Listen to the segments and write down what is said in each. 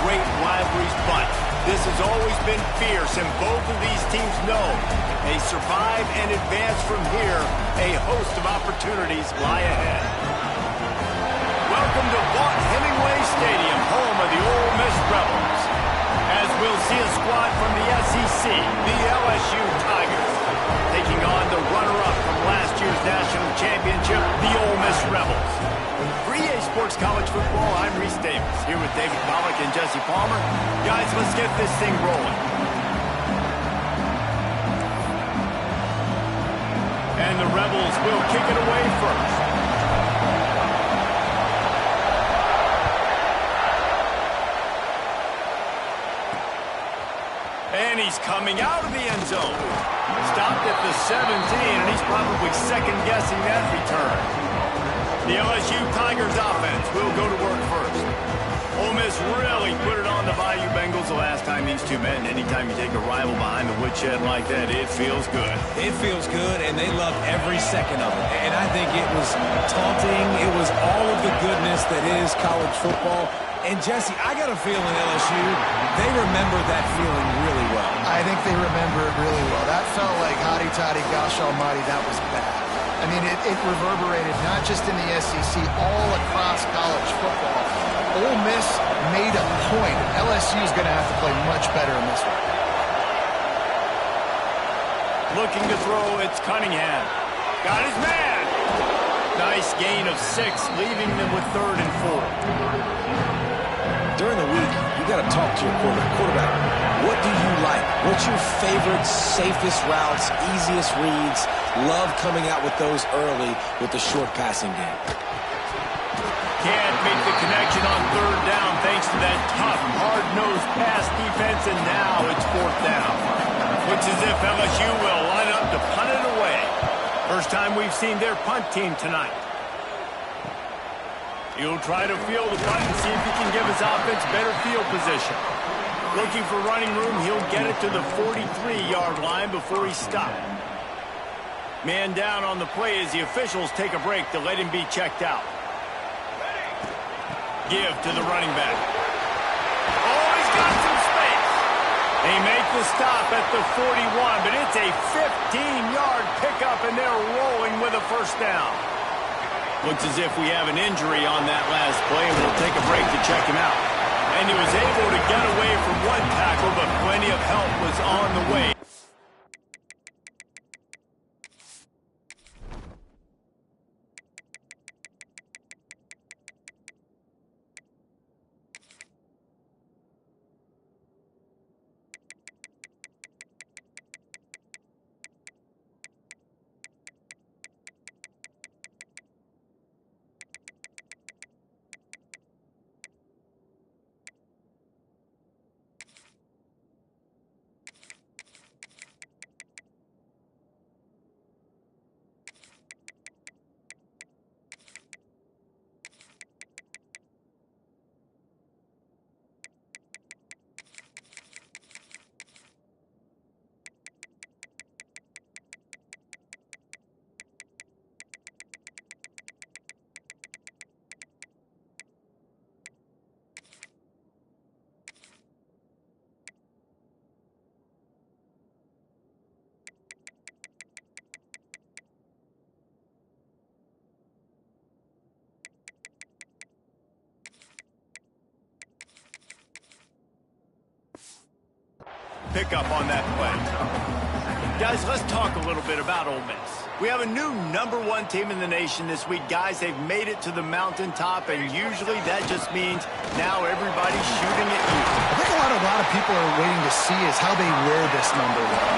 great rivalries, but this has always been fierce, and both of these teams know they survive and advance from here. A host of opportunities lie ahead. Welcome to Vaught-Hemingway Stadium, home of the Ole Miss Rebels. As we'll see a squad from the SEC, the LSU Tigers, taking on the runner-up from last year's national championship, the Ole Miss Rebels. For EA Sports College Football, I'm Reese Davis, here with David Pollack and Jesse Palmer. Guys, let's get this thing rolling. And the Rebels will kick it away first. And he's coming out of the end zone. Stopped at the 17, and he's probably second-guessing that return. The LSU Tigers offense will go to work first. Ole Miss really put it on the Bayou Bengals the last time these two met, and anytime you take a rival behind the woodshed like that, it feels good. It feels good, and they loved every second of it. And I think it was taunting. It was all of the goodness that is college football. And, Jesse, I got a feeling LSU, they remember that feeling really well. I think they remember it really well. That felt like hotty-totty, gosh almighty, that was bad. I mean, it reverberated not just in the SEC, all across college football. Ole Miss made a point. LSU is going to have to play much better in this one. Looking to throw, it's Cunningham. Got his man. Nice gain of 6, leaving them with 3rd and 4. During the week, you got to talk to your quarterback. What do you like? What's your favorite, safest routes, easiest reads? Love coming out with those early with the short passing game. Can't make the connection on 3rd down thanks to that tough, hard-nosed pass defense, and now it's 4th down. Looks as if LSU will line up to punt it away. First time we've seen their punt team tonight. He'll try to field the punt and see if he can give his offense better field position. Looking for running room, he'll get it to the 43-yard line before he's stopped. Man down on the play as the officials take a break to let him be checked out. Give to the running back. Oh, he's got some space. They make the stop at the 41, but it's a 15-yard pickup, and they're rolling with a first down. Looks as if we have an injury on that last play, and we'll take a break to check him out. And he was able to get away from one tackle, but plenty of help was on the way. Pick up on that play. Guys, let's talk a little bit about Ole Miss. We have a new #1 team in the nation this week. Guys, they've made it to the mountaintop, and usually that just means now everybody's shooting at you. I think a lot of people are waiting to see is how they wear this #1,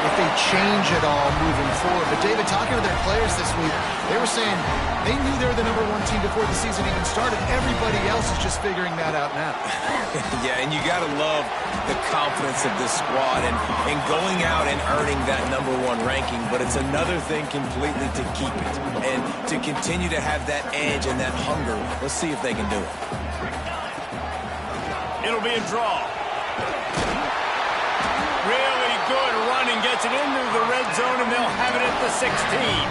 if they change it all moving forward. But, David, talking to their players this week, they were saying they knew they were the #1 team before the season even started. Everybody else is just figuring that out now. Yeah, and you got to love the confidence of this squad and going out and earning that #1 ranking, but it's another thing completely to keep it and to continue to have that edge and that hunger. Let's see if they can do it. It'll be a draw. Really good running, gets it into the red zone, and they'll have it at the 16.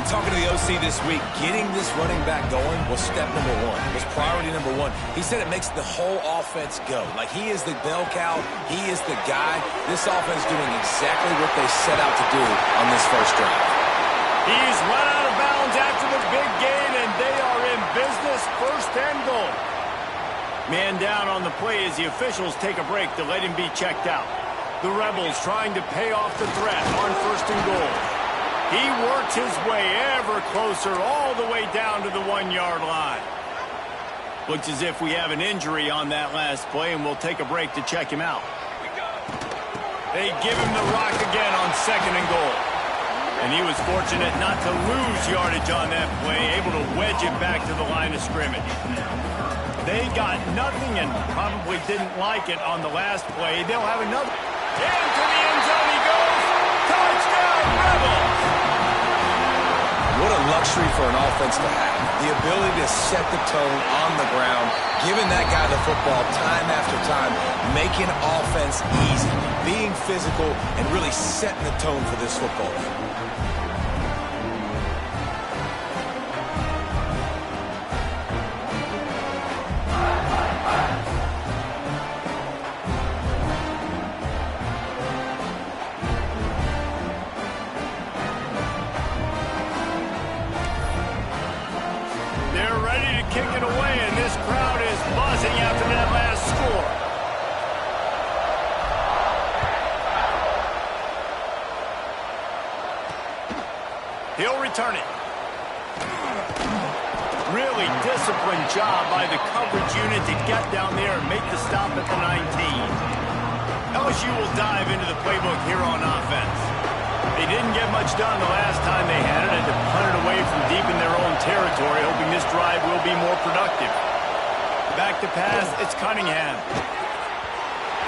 And talking to the OC this week, getting this running back going was step number one, was priority number one. He said it makes the whole offense go. Like, he is the bell cow. He is the guy. This offense doing exactly what they set out to do on this first drive. He's run out of bounds after the big gain, and they are in business, first and goal. Man down on the play as the officials take a break to let him be checked out. The Rebels trying to pay off the threat on first and goal. He works his way ever closer all the way down to the 1-yard line. Looks as if we have an injury on that last play, and we'll take a break to check him out. They give him the rock again on second and goal. And he was fortunate not to lose yardage on that play, able to wedge it back to the line of scrimmage. They got nothing and probably didn't like it on the last play. They'll have another. Into the end zone he goes. Touchdown, Rebels! What a luxury for an offense to have. The ability to set the tone on the ground, giving that guy the football time after time, making offense easy, being physical, and really setting the tone for this football game. Kick it away, and this crowd is buzzing after that last score. He'll return it. Really disciplined job by the coverage unit to get down there and make the stop at the 19. LSU will dive into the playbook here on offense. They didn't get much done the last time they had it, and to punt it away from deep in their own territory, hoping this drive will be more productive. Back to pass, it's Cunningham.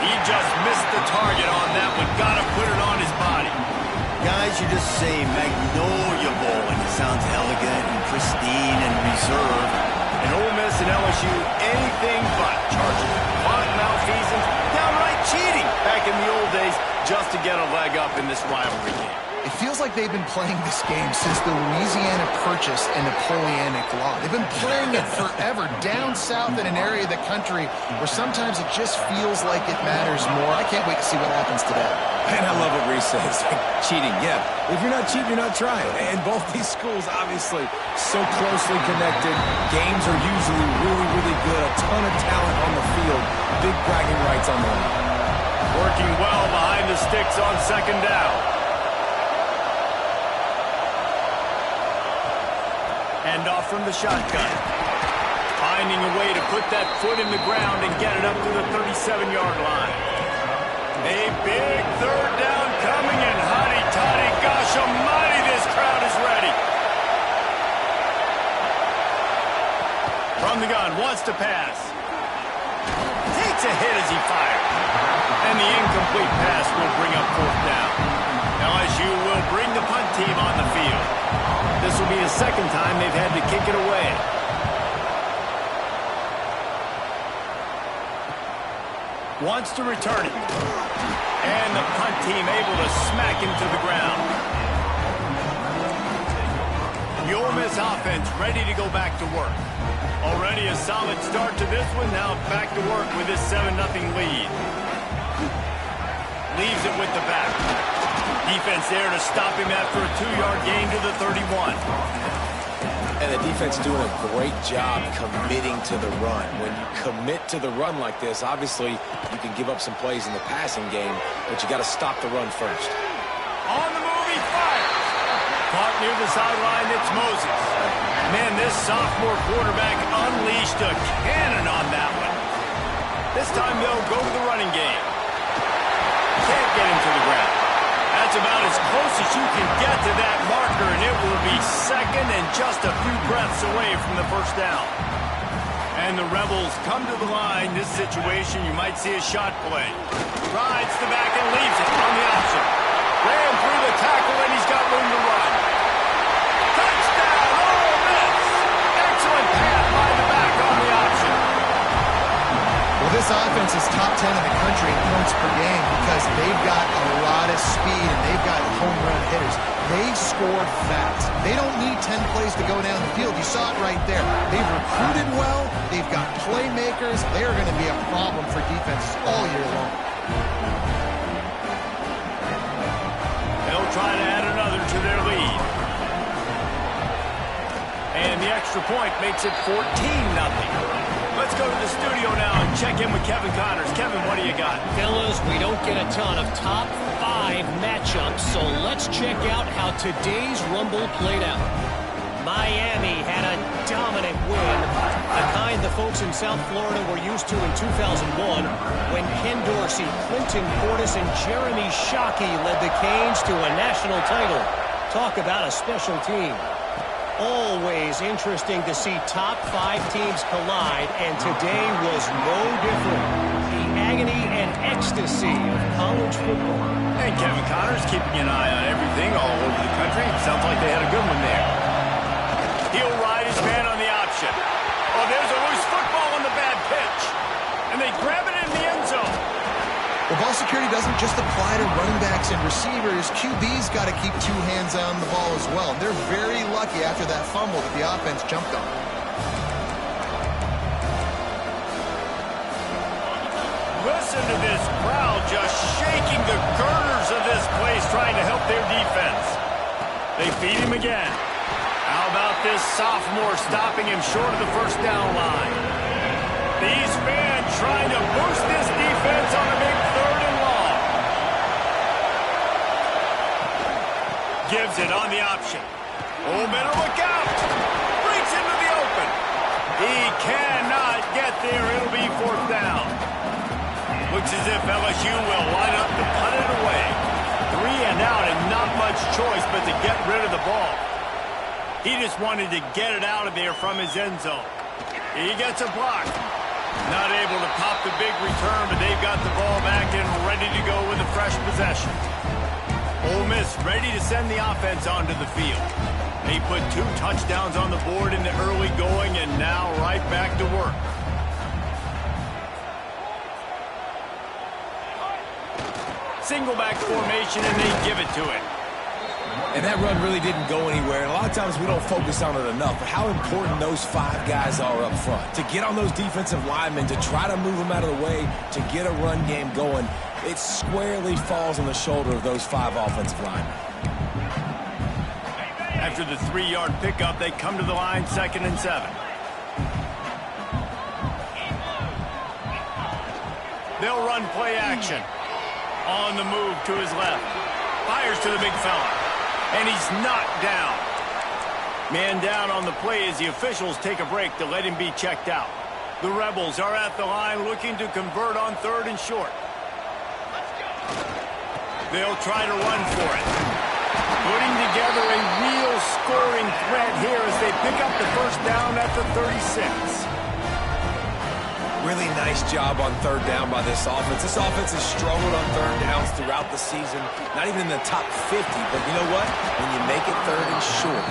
He just missed the target on that one. Got to put it on his body. Guys, you just say Magnolia Bowl, and it sounds elegant and pristine and reserved. And Ole Miss and LSU, anything but charges. Clock malfeasance, downright cheating back in the old days just to get a leg up in this rivalry game. It feels like they've been playing this game since the Louisiana Purchase and Napoleonic Law. They've been playing it forever down south in an area of the country where sometimes it just feels like it matters more. I can't wait to see what happens today. And I love what Reese says. Cheating, yeah. If you're not cheating, you're not trying. And both these schools, obviously, so closely connected. Games are usually really, really good. A ton of talent on the field. Big bragging rights on the line. Working well behind the sticks on second down. Hand off from the shotgun. Finding a way to put that foot in the ground and get it up to the 37-yard line. A big third down coming in. Hotty toddy, gosh almighty, this crowd is ready. From the gun, wants to pass. Takes a hit as he fires. And the incomplete pass will bring up fourth down. LSU will bring the punt team on the field. This will be the second time they've had to kick it away. Wants to return it. And the punt team able to smack him to the ground. The Ole Miss offense ready to go back to work. Already a solid start to this one. Now back to work with this 7-0 lead. Leaves it with the back. Defense there to stop him after a 2-yard gain to the 31. And the defense doing a great job committing to the run. When you commit to the run like this, obviously you can give up some plays in the passing game, but you got to stop the run first. On the move, he fires. Caught near the sideline, it's Moses. Man, this sophomore quarterback unleashed a cannon on that one. This time they'll go to the running game. Can't get him to the ground. That's about as close as you can get to that marker, and it will be second and just a few breaths away from the first down. And the Rebels come to the line. This situation, you might see a shot play. Rides the back and leaves it on the option. Ran through the tackle, and he's got room to run. Touchdown, Ole Miss! Excellent pass by the back on the option. Well, this offense is top 10 in the country in points per game because they've got a lot of speed and they've got home run hitters. They score fast. They don't need 10 plays to go down the field. You saw it right there. They've recruited well. They've got playmakers. They are going to be a problem for defenses all year long. They'll try to add another to their lead. And the extra point makes it 14-0. Let's go to the studio now and check in with Kevin Connors. Kevin, what do you got? Fellas, we don't get a ton of top 5 matchups, so let's check out how today's Rumble played out. Miami had a dominant win, the kind the folks in South Florida were used to in 2001 when Ken Dorsey, Clinton Portis, and Jeremy Shockey led the Canes to a national title. Talk about a special team. Always interesting to see top 5 teams collide, and today was no different. The agony and ecstasy of college football. And Kevin Connors keeping an eye on everything all over the country. Sounds like they had a good one there. He'll ride his man on the option. Oh, there's a loose football on the bad pitch. And they grab it in the end zone. Well, ball security doesn't just apply to running backs and receivers. QB's got to keep 2 hands on the ball as well. They're very lucky after that fumble that the offense jumped on. Listen to this crowd just shaking the girders of this place trying to help their defense. They feed him again. How about this sophomore stopping him short of the first down line? These fans trying to boost this defense on a big 3rd and long. Gives it on the option. Oh, better look out. Breaks into the open. He cannot get there. It'll be 4th down. Looks as if LSU will line up to punt it away. 3 and out and not much choice but to get rid of the ball. He just wanted to get it out of there from his end zone. He gets a block. Not able to pop the big return, but they've got the ball back and ready to go with a fresh possession. Ole Miss ready to send the offense onto the field. They put 2 touchdowns on the board in the early going and now right back to work. Single back formation, and they give it to him. And that run really didn't go anywhere. And a lot of times we don't focus on it enough. But how important those 5 guys are up front. To get on those defensive linemen, to try to move them out of the way, to get a run game going, it squarely falls on the shoulder of those 5 offensive linemen. After the 3-yard pickup, they come to the line 2nd and 7. They'll run play action. On the move to his left. Fires to the big fella. And he's knocked down. Man down on the play as the officials take a break to let him be checked out. The Rebels are at the line looking to convert on 3rd and short. They'll try to run for it. Putting together a real scoring threat here as they pick up the first down at the 36. Really nice job on 3rd down by this offense. This offense has struggled on 3rd downs throughout the season. Not even in the top 50, but you know what? When you make it 3rd and short,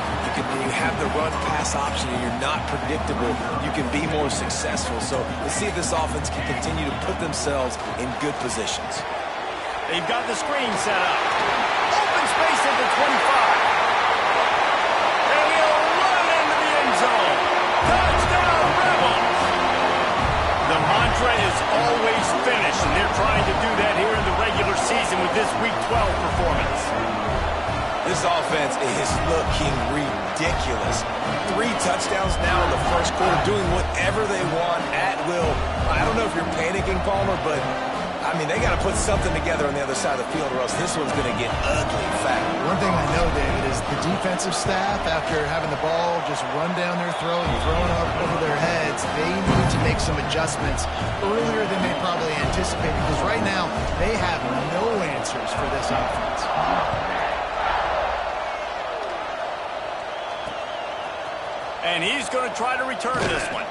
you have the run-pass option and you're not predictable, you can be more successful. So let's see if this offense can continue to put themselves in good positions. They've got the screen set up. Open space at the 25. And he'll run into the end zone. Touchdown, Rebels! The mantra is always finish, and they're trying to do that here in the regular season with this Week 12 performance. This offense is looking ridiculous. 3 touchdowns now in the first quarter, doing whatever they want at will. I don't know if you're panicking, Palmer, but, I mean, they got to put something together on the other side of the field or else this one's going to get ugly fast. One thing I know, David, is the defensive staff, after having the ball just run down their throat and thrown up over their heads, they need to make some adjustments earlier than they probably anticipated, because right now they have no answers for this offense. And he's going to try to return this one.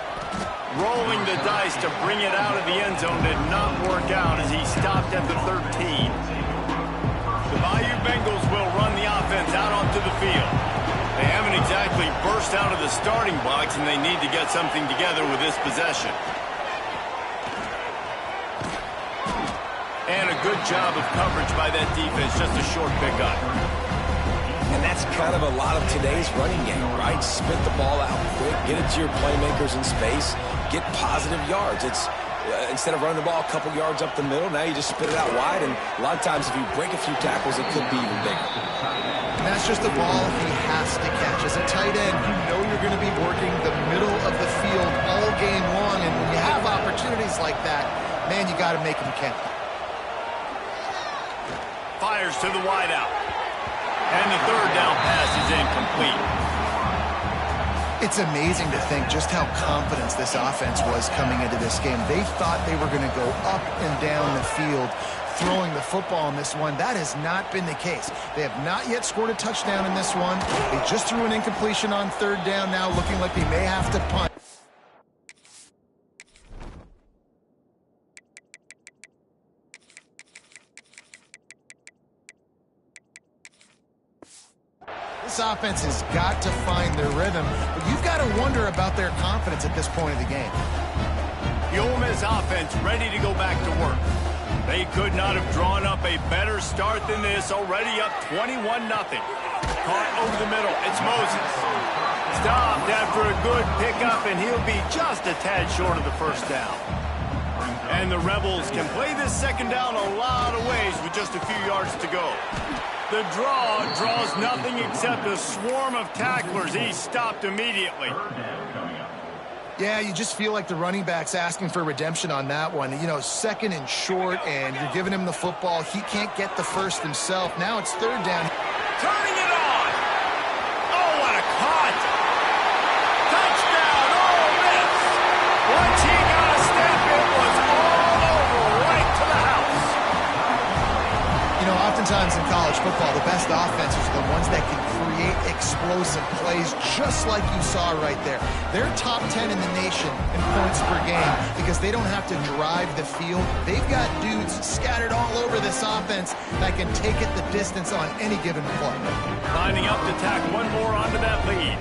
Rolling the dice to bring it out of the end zone did not work out as he stopped at the 13. The Bayou Bengals will run the offense out onto the field. They haven't exactly burst out of the starting blocks, and they need to get something together with this possession. good job of coverage by that defense, just a short pickup. And that's kind of a lot of today's running game, right? Spit the ball out quick, get it to your playmakers in space, get positive yards. It's instead of running the ball a couple yards up the middle, now you just spit it out wide, and a lot of times if you break a few tackles, it could be even bigger. And that's just a ball he has to catch. As a tight end, you know you're going to be working the middle of the field all game long, and when you have opportunities like that, man, you got to make them count. Fires to the wideout. And the third down pass is incomplete. It's amazing to think just how confident this offense was coming into this game. They thought they were going to go up and down the field throwing the football in this one. That has not been the case. They have not yet scored a touchdown in this one. They just threw an incompletion on third down, now looking like they may have to punt. This offense has got to find their rhythm, but you've got to wonder about their confidence at this point of the game. The Ole Miss offense ready to go back to work. They could not have drawn up a better start than this, already up 21-0. Caught over the middle, it's Moses. Stopped after a good pickup, and he'll be just a tad short of the first down. And the Rebels can play this second down a lot of ways with just a few yards to go. The draw draws nothing except a swarm of tacklers. He's stopped immediately. Yeah, you just feel like the running back's asking for redemption on that one. You know, second and short, and you're giving him the football. He can't get the first himself. Now it's third down. Turning it on. Oh, what a caught. Touchdown, Ole Miss. Once he got a step, it was all over, right to the house. You know, oftentimes in college football, the best offenses are the ones that can create explosive plays, just like you saw right there. They're top 10 in the nation in points per game because they don't have to drive the field. They've got dudes scattered all over this offense that can take it the distance on any given play. Lining up to tack one more onto that lead.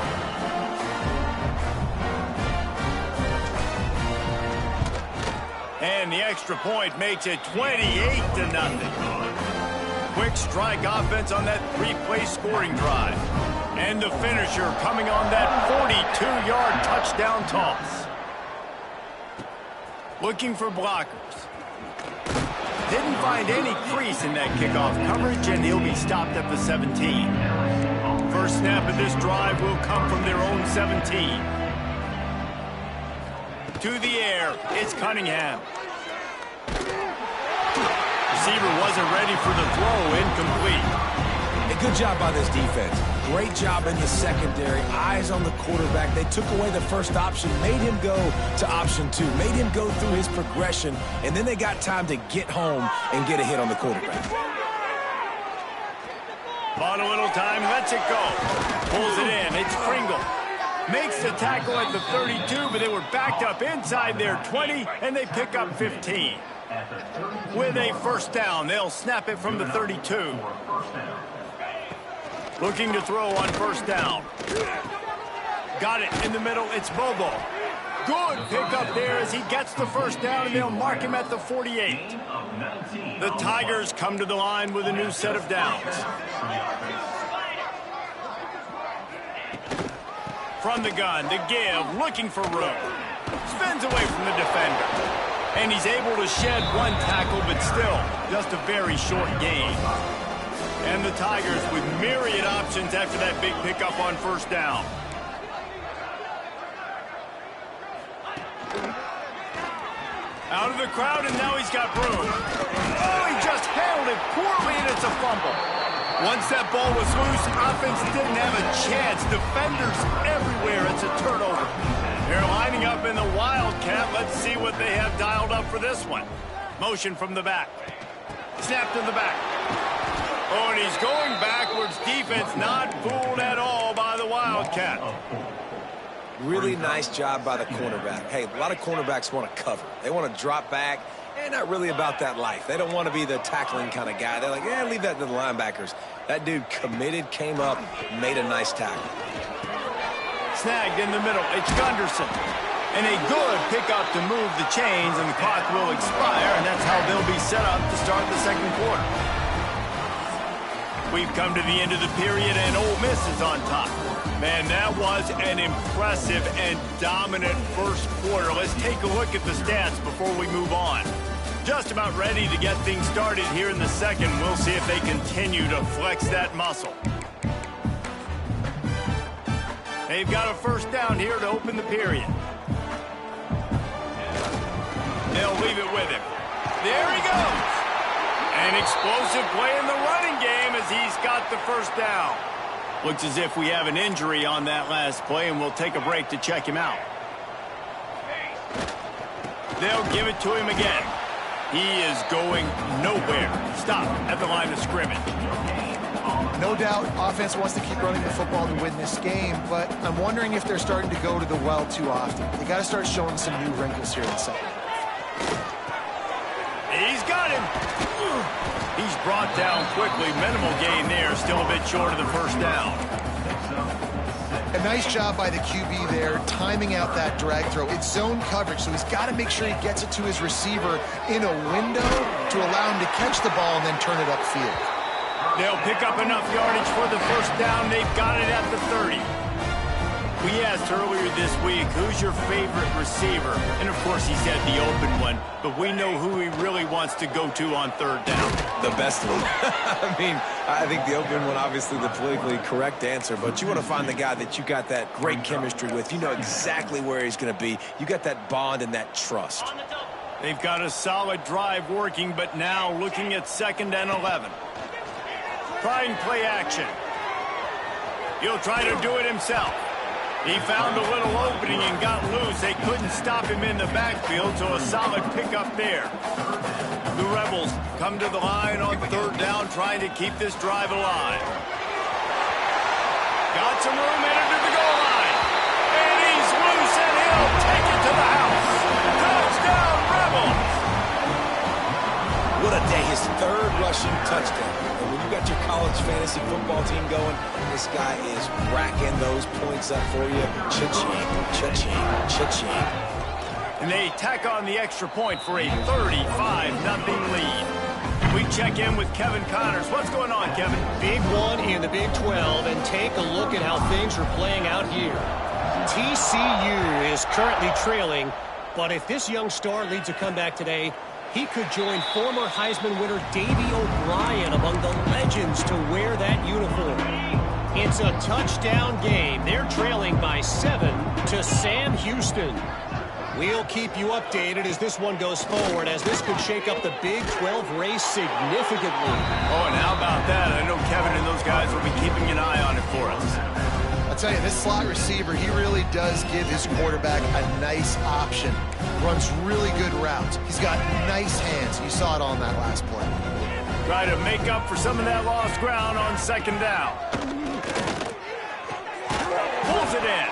And the extra point makes it 28-0. Quick strike offense on that three-play scoring drive. And the finisher coming on that 42-yard touchdown toss. Looking for blockers. Didn't find any crease in that kickoff coverage, and he'll be stopped at the 17. First snap of this drive will come from their own 17. To the air, it's Cunningham. Receiver wasn't ready for the throw, incomplete. A good job by this defense. Great job in the secondary. Eyes on the quarterback. They took away the first option, made him go to option 2, made him go through his progression, and then they got time to get home and get a hit on the quarterback. Bought a little time, lets it go. Pulls it in, it's Pringle. Makes the tackle at the 32, but they were backed up inside their 20, and they pick up 15. With a first down, they'll snap it from the 32. Looking to throw on first down. Got it in the middle, it's Bobo. Good pickup there as he gets the first down, and they'll mark him at the 48. The Tigers come to the line with a new set of downs. From the gun, to give, looking for room. Spins away from the defender. And he's able to shed one tackle, but still, just a very short gain. And the Tigers with myriad options after that big pickup on first down. Out of the crowd, and now he's got room. Oh, he just handled it poorly, and it's a fumble. Once that ball was loose, offense didn't have a chance. Defenders everywhere. It's a turnover. They're lining up in the Wildcat. Let's see what they have dialed up for this one. Motion from the back. Snap to the back. Oh, and he's going backwards. Defense not fooled at all by the Wildcat. Really nice job by the cornerback. Hey, a lot of cornerbacks want to cover. They want to drop back. They're not really about that life. They don't want to be the tackling kind of guy. They're like, yeah, leave that to the linebackers. That dude committed, came up, made a nice tackle. Snagged in the middle. It's Gunderson. And a good pickup to move the chains, and the clock will expire, and that's how they'll be set up to start the second quarter. We've come to the end of the period, and Ole Miss is on top. Man, that was an impressive and dominant first quarter. Let's take a look at the stats before we move on. Just about ready to get things started here in the second. We'll see if they continue to flex that muscle. They've got a first down here to open the period. They'll leave it with him. There he goes. An explosive play in the running game as he's got the first down. Looks as if we have an injury on that last play, and we'll take a break to check him out. They'll give it to him again. He is going nowhere. Stop at the line of scrimmage. No doubt, offense wants to keep running the football to win this game, but I'm wondering if they're starting to go to the well too often. They got to start showing some new wrinkles here in second. He's got him. He's brought down quickly. Minimal gain there. Still a bit short of the first down. A nice job by the QB there, timing out that drag throw. It's zone coverage, so he's got to make sure he gets it to his receiver in a window to allow him to catch the ball and then turn it upfield. They'll pick up enough yardage for the first down. They've got it at the 30. We asked earlier this week, who's your favorite receiver? And, of course, he said the open one, but we know who he really wants to go to on third down. The best one. I mean, I think the open one, obviously the politically correct answer, but you want to find the guy that you got that great chemistry with. You know exactly where he's going to be. You got that bond and that trust. They've got a solid drive working, but now looking at 2nd and 11. Trying play action. He'll try to do it himself. He found a little opening and got loose. They couldn't stop him in the backfield, so a solid pickup there. The Rebels come to the line on third down, trying to keep this drive alive. Got some room headed to the goal line. And he's loose, and he'll take it to the house. Touchdown, Rebels! What a day. His 3rd rushing touchdown. And when you got your college fantasy football team going, this guy is racking those points up for you. Cha-ching, cha-ching, cha-ching. And they tack on the extra point for a 35-0 lead. We check in with Kevin Connors. What's going on, Kevin? Big one in the Big 12, and take a look at how things are playing out here. TCU is currently trailing, but if this young star leads a comeback today, he could join former Heisman winner Davey O'Brien among the legends to wear that uniform. It's a touchdown game. They're trailing by 7 to Sam Houston. We'll keep you updated as this one goes forward, as this could shake up the Big 12 race significantly. Oh, and how about that? I know Kevin and those guys will be keeping an eye on it for us. I'll tell you, this slot receiver, he really does give his quarterback a nice option. Runs really good routes. He's got nice hands. You saw it on that last play. Try to make up for some of that lost ground on 2nd down. Pulls it in.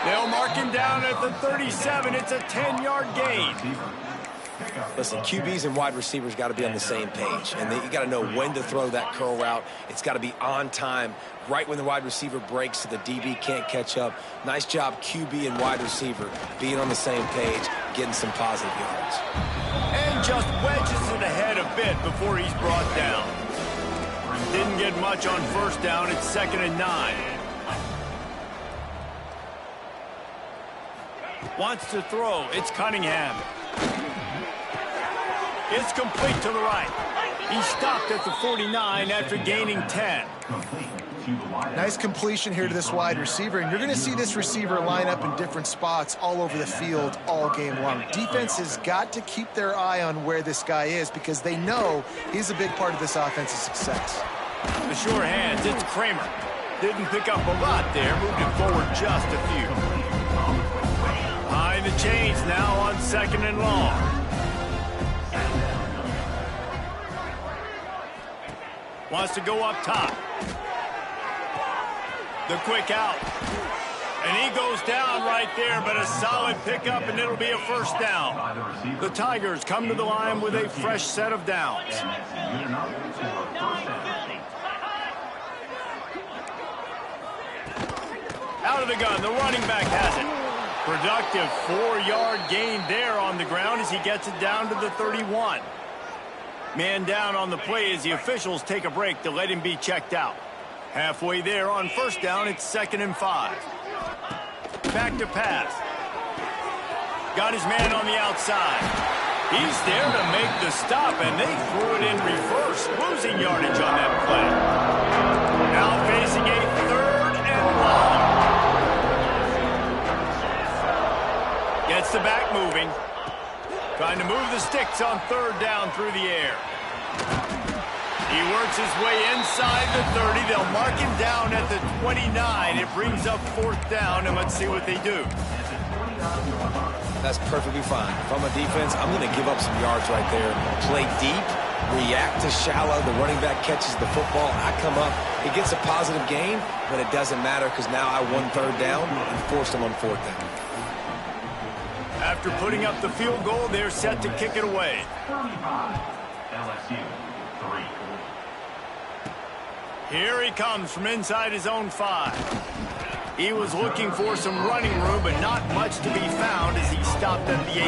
They'll mark him down at the 37. It's a 10-yard gain. Listen, QBs and wide receivers got to be on the same page, and you got to know when to throw that curl route. It's got to be on time, right when the wide receiver breaks so the DB can't catch up. Nice job, QB and wide receiver, being on the same page, getting some positive yards. And just wedges it ahead a bit before he's brought down. Didn't get much on first down. It's 2nd and 9. Wants to throw. It's Cunningham. It's complete to the right. He stopped at the 49 after gaining 10. Nice completion here to this wide receiver, and you're going to see this receiver line up in different spots all over the field all game long. Defense has got to keep their eye on where this guy is because they know he's a big part of this offense's success. The sure hands, it's Kramer. Didn't pick up a lot there, moved it forward just a few. Behind the chains now on 2nd and long. Wants to go up top. The quick out. And he goes down right there, but a solid pickup, and it'll be a first down. The Tigers come to the line with a fresh set of downs. Out of the gun, the running back has it. Productive 4-yard gain there on the ground as he gets it down to the 31. Man down on the play as the officials take a break to let him be checked out. Halfway there on first down, it's 2nd and 5. Back to pass. Got his man on the outside. He's there to make the stop, and they threw it in reverse, losing yardage on that play. Now facing a 3rd and long. Gets the back moving. Trying to move the sticks on 3rd down through the air. He works his way inside the 30. They'll mark him down at the 29. It brings up 4th down, and let's see what they do. That's perfectly fine. If I'm a defense, I'm going to give up some yards right there. Play deep, react to shallow. The running back catches the football. I come up. It gets a positive gain, but it doesn't matter because now I won 3rd down and forced them on 4th down. After putting up the field goal, they're set to kick it away. LSU 3. Here he comes from inside his own 5. He was looking for some running room, but not much to be found as he stopped at the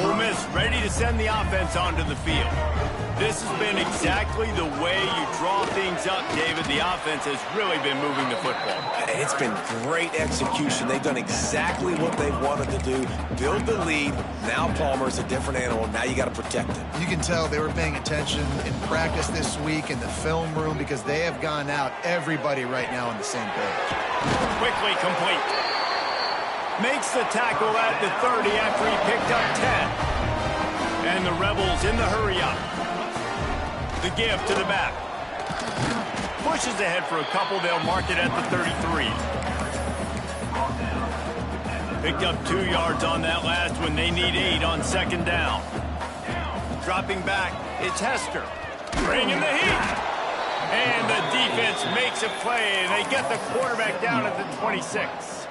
18. Ole Miss ready to send the offense onto the field. This has been exactly the way you draw things up, David. The offense has really been moving the football. It's been great execution. They've done exactly what they wanted to do. Build the lead. Now Palmer's a different animal. Now you got to protect him. You can tell they were paying attention in practice this week in the film room because they have gone out everybody right now on the same page. Quickly complete. Makes the tackle at the 30 after he picked up 10. And the Rebels in the hurry-up. The give to the back. Pushes ahead for a couple. They'll mark it at the 33. Picked up 2 yards on that last one. They need 8 on 2nd down. Dropping back, it's Hester. Bringing the heat. And the defense makes a play, and they get the quarterback down at the 26.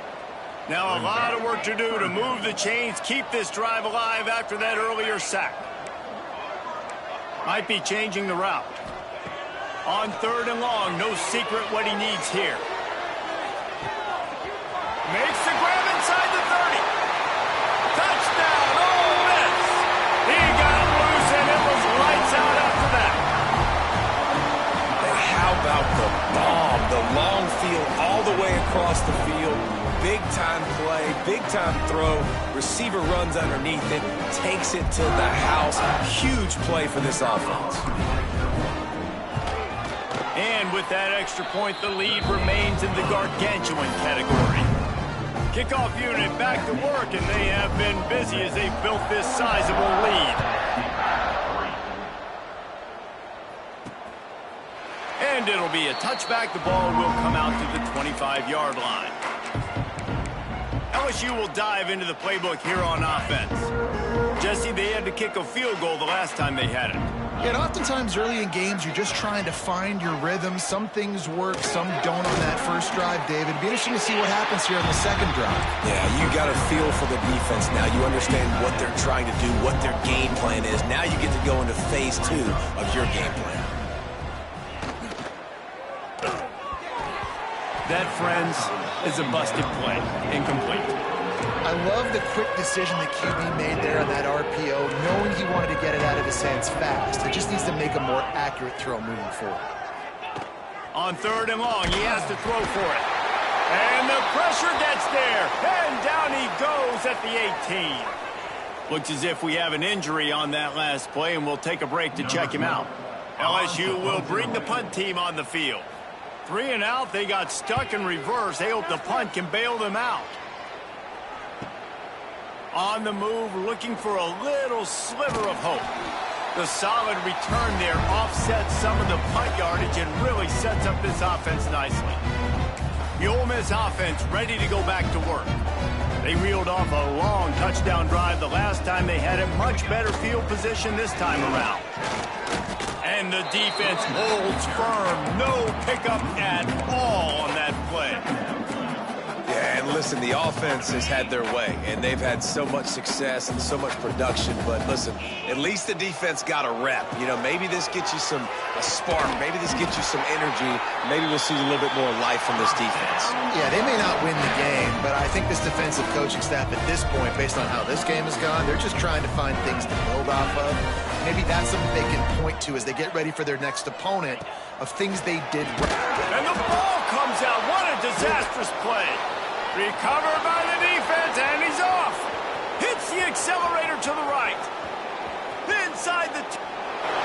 Now a lot of work to do to move the chains, keep this drive alive after that earlier sack. Might be changing the route. On 3rd and long, no secret what he needs here. Makes the grab inside the 30. Touchdown, Ole Miss. He got loose, and it was lights out after that. And how about the bomb? The long field all the way across the field. Big-time play, big-time throw. Receiver runs underneath it, takes it to the house. Huge play for this offense. And with that extra point, the lead remains in the gargantuan category. Kickoff unit back to work, and they have been busy as they've built this sizable lead. And it'll be a touchback. The ball will come out to the 25-yard line. LSU will dive into the playbook here on offense. Jesse, they had to kick a field goal the last time they had it. Yeah, and oftentimes early in games, you're just trying to find your rhythm. Some things work, some don't on that first drive, David. It'd be interesting to see what happens here on the 2nd drive. Yeah, you got a feel for the defense now. You understand what they're trying to do, what their game plan is. Now you get to go into phase 2 of your game plan. That, friends, is a busted play. Incomplete. I love the quick decision the QB made there on that RPO, knowing he wanted to get it out of his hands fast. It just needs to make a more accurate throw moving forward. On 3rd and long, he has to throw for it. And the pressure gets there. And down he goes at the 18. Looks as if we have an injury on that last play, and we'll take a break to check him out. LSU will bring the punt team on the field. 3 and out, they got stuck in reverse. They hope the punt can bail them out. On the move, looking for a little sliver of hope. The solid return there offsets some of the punt yardage and really sets up this offense nicely. The Ole Miss offense ready to go back to work. They reeled off a long touchdown drive the last time they had a much better field position this time around. And the defense holds firm. No pickup at all on that play. Yeah, and listen, the offense has had their way, and they've had so much success and so much production. But listen, at least the defense got a rep. You know, maybe this gets you a spark. Maybe this gets you some energy. Maybe we'll see a little bit more life from this defense. Yeah, they may not win the game, but I think this defensive coaching staff at this point, based on how this game has gone, they're just trying to find things to build off of. Maybe that's something they can point to as they get ready for their next opponent of things they did right. And the ball comes out. What a disastrous play. Recovered by the defense, and he's off. Hits the accelerator to the right. Inside the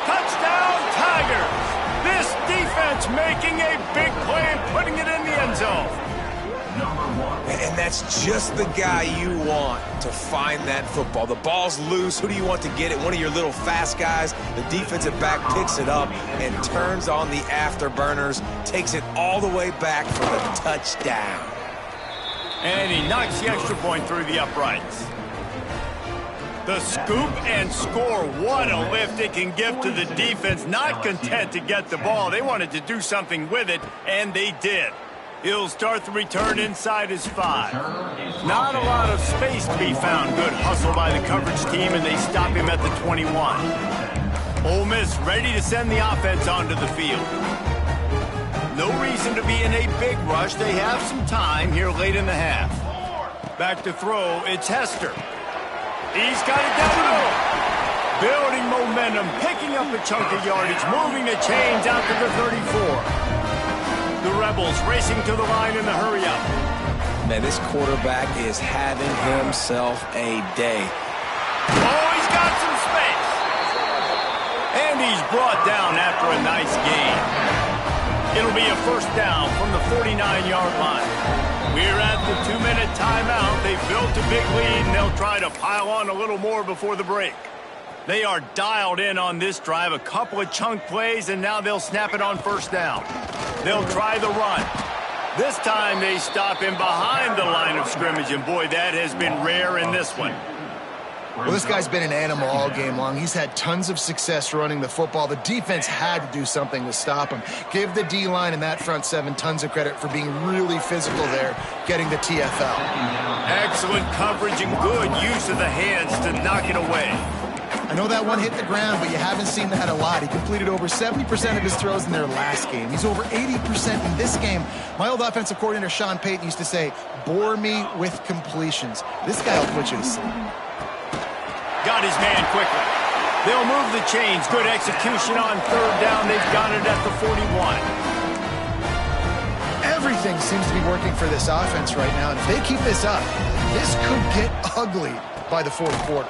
touchdown, Tigers. This defense making a big play and putting it in the end zone. And that's just the guy you want to find that football. The ball's loose. Who do you want to get it? One of your little fast guys. The defensive back picks it up and turns on the afterburners, takes it all the way back for the touchdown. And he knocks the extra point through the uprights. The scoop and score. What a lift it can give to the defense. Not content to get the ball. They wanted to do something with it, and they did. He'll start the return inside his 5. Not a lot of space to be found. Good hustle by the coverage team, and they stop him at the 21. Ole Miss ready to send the offense onto the field. No reason to be in a big rush. They have some time here late in the half. Back to throw, it's Hester. He's got it down the middle. Building momentum, picking up a chunk of yardage, moving the chains out to the 34. The Rebels racing to the line in the hurry-up. Man, this quarterback is having himself a day. Oh, he's got some space. And he's brought down after a nice gain. It'll be a first down from the 49-yard line. We're at the 2-minute timeout. They've built a big lead, and they'll try to pile on a little more before the break. They are dialed in on this drive. A couple of chunk plays, and now they'll snap it on first down. They'll try the run. This time they stop him behind the line of scrimmage, and boy, that has been rare in this one. Well, this guy's been an animal all game long. He's had tons of success running the football. The defense had to do something to stop him. Give the D-line and that front 7 tons of credit for being really physical there, getting the TFL. Excellent coverage and good use of the hands to knock it away. I know that one hit the ground, but you haven't seen that a lot. He completed over 70% of his throws in their last game. He's over 80% in this game. My old offensive coordinator, Sean Payton, used to say, bore me with completions. This guy will put you to sleep. Got his man quickly. They'll move the chains. Good execution on third down. They've got it at the 41. Everything seems to be working for this offense right now. And if they keep this up, this could get ugly by the fourth quarter.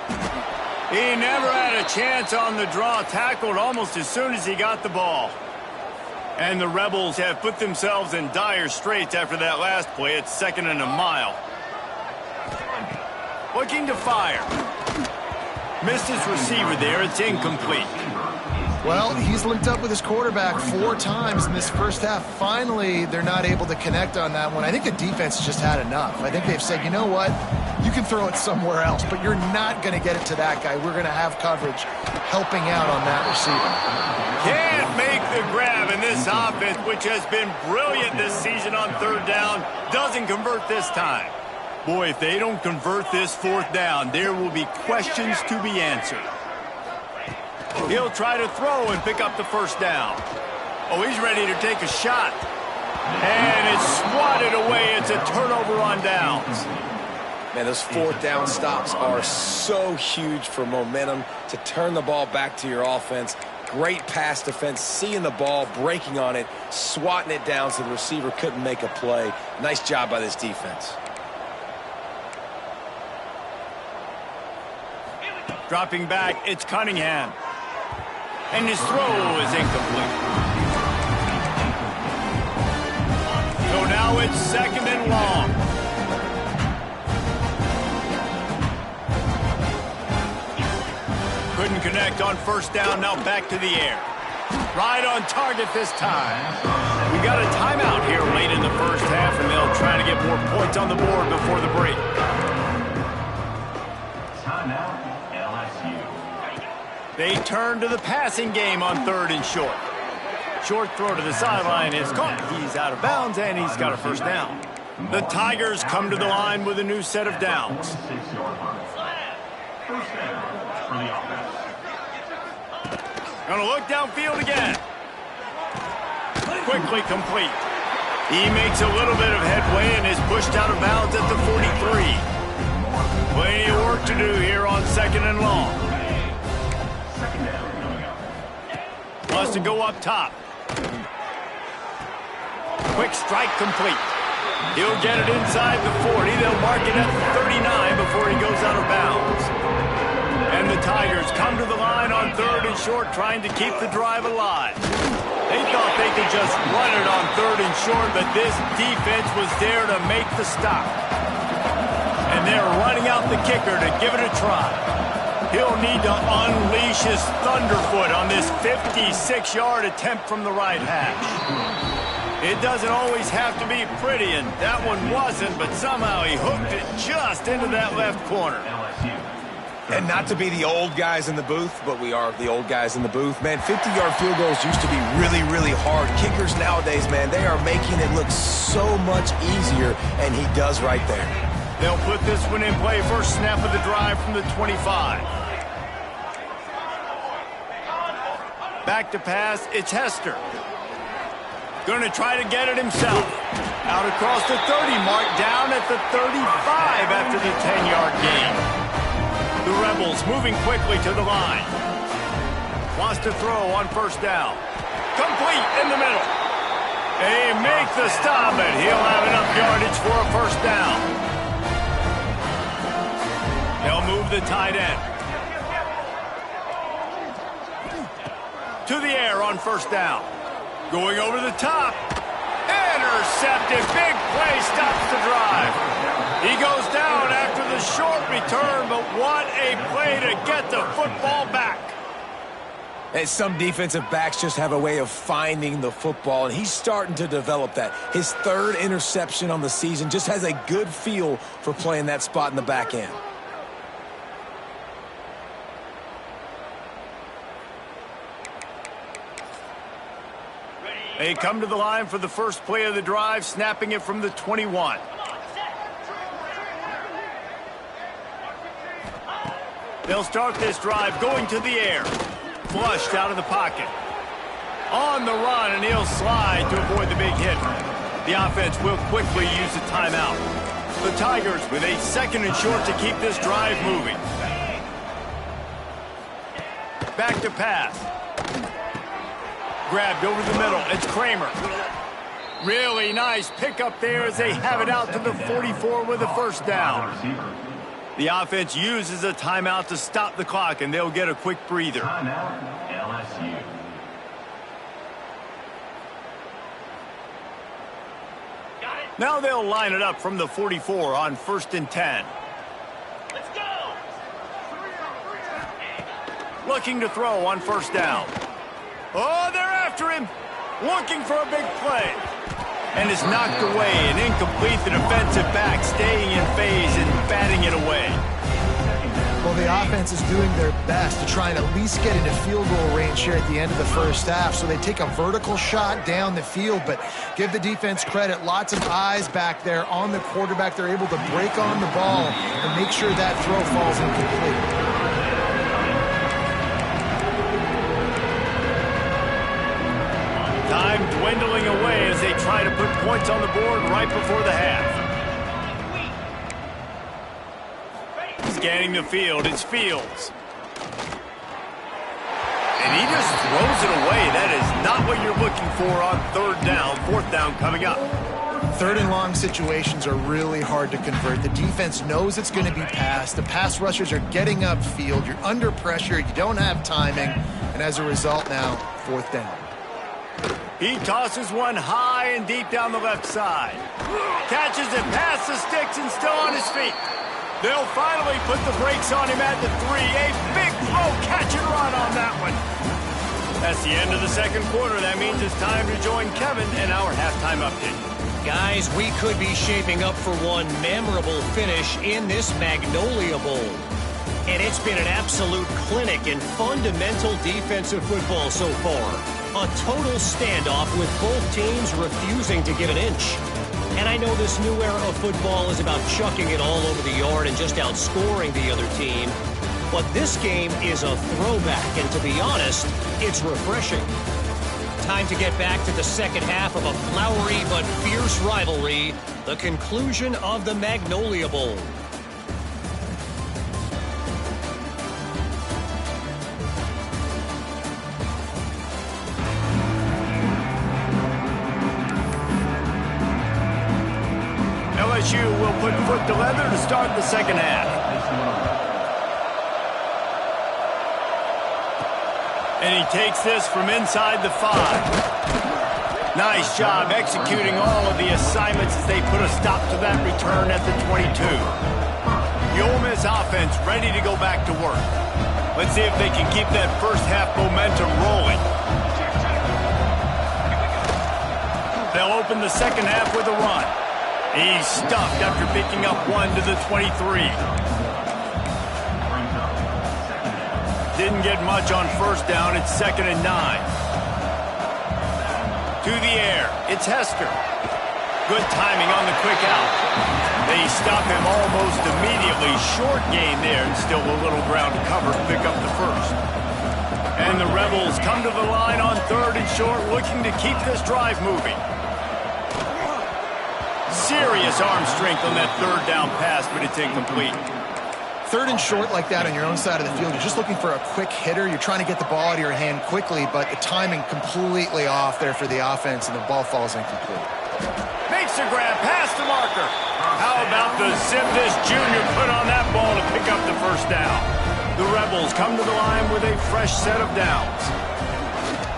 He never had a chance on the draw. Tackled almost as soon as he got the ball. And the Rebels have put themselves in dire straits after that last play. It's 2nd and a mile. Looking to fire. Missed his receiver there. It's incomplete. Well, he's linked up with his quarterback 4 times in this first half. Finally, they're not able to connect on that one. I think the defense just had enough. I think they've said, you know what? You can throw it somewhere else, but you're not going to get it to that guy. We're going to have coverage helping out on that receiver. Can't make the grab, and this offense, which has been brilliant this season on third down, doesn't convert this time. Boy, if they don't convert this fourth down, there will be questions to be answered. He'll try to throw and pick up the first down. Oh, he's ready to take a shot. And it's swatted away. It's a turnover on downs. Man, those fourth down stops are so huge for momentum to turn the ball back to your offense. Great pass defense, seeing the ball, breaking on it, swatting it down so the receiver couldn't make a play. Nice job by this defense. Dropping back, it's Cunningham. And his throw is incomplete. So now it's 2nd and long. Couldn't connect on first down, now back to the air. Right on target this time. We got a timeout here late in the first half, and they'll try to get more points on the board before the break. Timeout, LSU. They turn to the passing game on 3rd and short. Short throw to the sideline is caught. He's out of bounds, and he's got a first down. The Tigers come to the line with a new set of downs. 6-yard line. First down for the offense. Gonna look downfield again. Quickly complete. He makes a little bit of headway and is pushed out of bounds at the 43. Plenty of work to do here on 2nd and long. Wants to go up top. Quick strike complete. He'll get it inside the 40. They'll mark it at the 39 before he goes out of bounds. And the Tigers come to the line on 3rd and short, trying to keep the drive alive. They thought they could just run it on 3rd and short, but this defense was there to make the stop. And they're running out the kicker to give it a try. He'll need to unleash his thunderfoot on this 56-yard attempt from the right hash. It doesn't always have to be pretty, and that one wasn't, but somehow he hooked it just into that left corner. And not to be the old guys in the booth, but we are the old guys in the booth. Man, 50-yard field goals used to be really, really hard. Kickers nowadays, man, they are making it look so much easier, and he does right there. They'll put this one in play. First snap of the drive from the 25. Back to pass, it's Hester. Going to try to get it himself. Out across the 30 mark, down at the 35 after the 10-yard gain. The Rebels moving quickly to the line. Wants to throw on first down. Complete in the middle. They make the stop, and he'll have enough yardage for a first down. They'll move the tight end. To the air on first down. Going over the top. Intercepted. Big play stops the drive. He goes down after the short return, but what a play to get the football back. And some defensive backs just have a way of finding the football, and he's starting to develop that. His 3rd interception on the season, just has a good feel for playing that spot in the back end. They come to the line for the first play of the drive, snapping it from the 21. They'll start this drive going to the air. Flushed out of the pocket. On the run, and he'll slide to avoid the big hit. The offense will quickly use a timeout. The Tigers with a 2nd and short to keep this drive moving. Back to pass. Grabbed over the middle. It's Kramer. Really nice pickup there as they have it out to the 44 with a first down. The offense uses a timeout to stop the clock, and they'll get a quick breather. Timeout, LSU. Now they'll line it up from the 44 on 1st and 10. Let's go! Looking to throw on first down. Oh, they're after him. Looking for a big play. And it's knocked away and incomplete. The defensive back staying in phase and batting it away. Well, the offense is doing their best to try and at least get into field goal range here at the end of the first half. So they take a vertical shot down the field, but give the defense credit. Lots of eyes back there on the quarterback. They're able to break on the ball and make sure that throw falls incomplete. Time dwindling away as they try to put points on the board right before the half. Scanning the field, it's Fields. And he just throws it away. That is not what you're looking for on 3rd down. 4th down coming up. 3rd and long situations are really hard to convert. The defense knows it's going to be passed. The pass rushers are getting upfield. You're under pressure. You don't have timing. And as a result now, 4th down. He tosses one high and deep down the left side. Catches it past the sticks and still on his feet. They'll finally put the brakes on him at the 3. A big throw, catch and run on that one. That's the end of the 2nd quarter. That means it's time to join Kevin in our halftime update. Guys, we could be shaping up for one memorable finish in this Magnolia Bowl. And it's been an absolute clinic in fundamental defensive football so far. A total standoff with both teams refusing to give an inch. And I know this new era of football is about chucking it all over the yard and just outscoring the other team. But this game is a throwback, and to be honest, it's refreshing. time to get back to the second half of a flowery but fierce rivalry, the conclusion of the Magnolia Bowl. LSU will put foot to leather to start the second half. And he takes this from inside the 5. Nice job executing all of the assignments as they put a stop to that return at the 22. The Ole Miss offense ready to go back to work. Let's see if they can keep that first half momentum rolling. They'll open the second half with a run. He's stuffed after picking up 1 to the 23. Didn't get much on first down. It's 2nd and 9. To the air. It's Hester. Good timing on the quick out. They stop him almost immediately. Short gain there, and still a little ground to cover to pick up the first. And the Rebels come to the line on 3rd and short, looking to keep this drive moving. Serious arm strength on that 3rd down pass, but it's incomplete. 3rd and short like that on your own side of the field, you're just looking for a quick hitter. You're trying to get the ball out of your hand quickly, but the timing completely off there for the offense, and the ball falls incomplete. Makes a grab past the marker. How about the zip this junior put on that ball to pick up the first down? The Rebels come to the line with a fresh set of downs.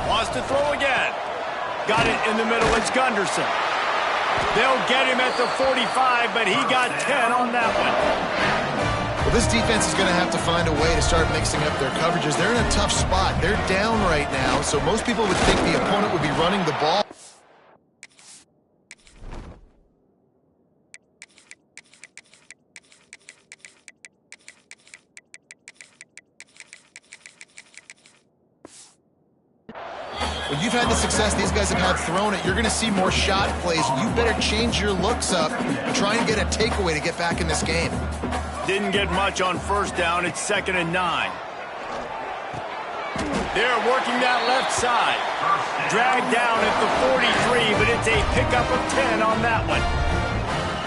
Wants to throw again. Got it in the middle. It's Gunderson. They'll get him at the 45, but he got 10 on that one. Well, this defense is going to have to find a way to start mixing up their coverages. They're in a tough spot. They're down right now, so most people would think the opponent would be running the ball. When you've had the success these guys have had throwing it, you're going to see more shot plays. You better change your looks up and try and get a takeaway to get back in this game. Didn't get much on first down. It's 2nd and 9. They're working that left side. Dragged down at the 43, but it's a pickup of 10 on that one.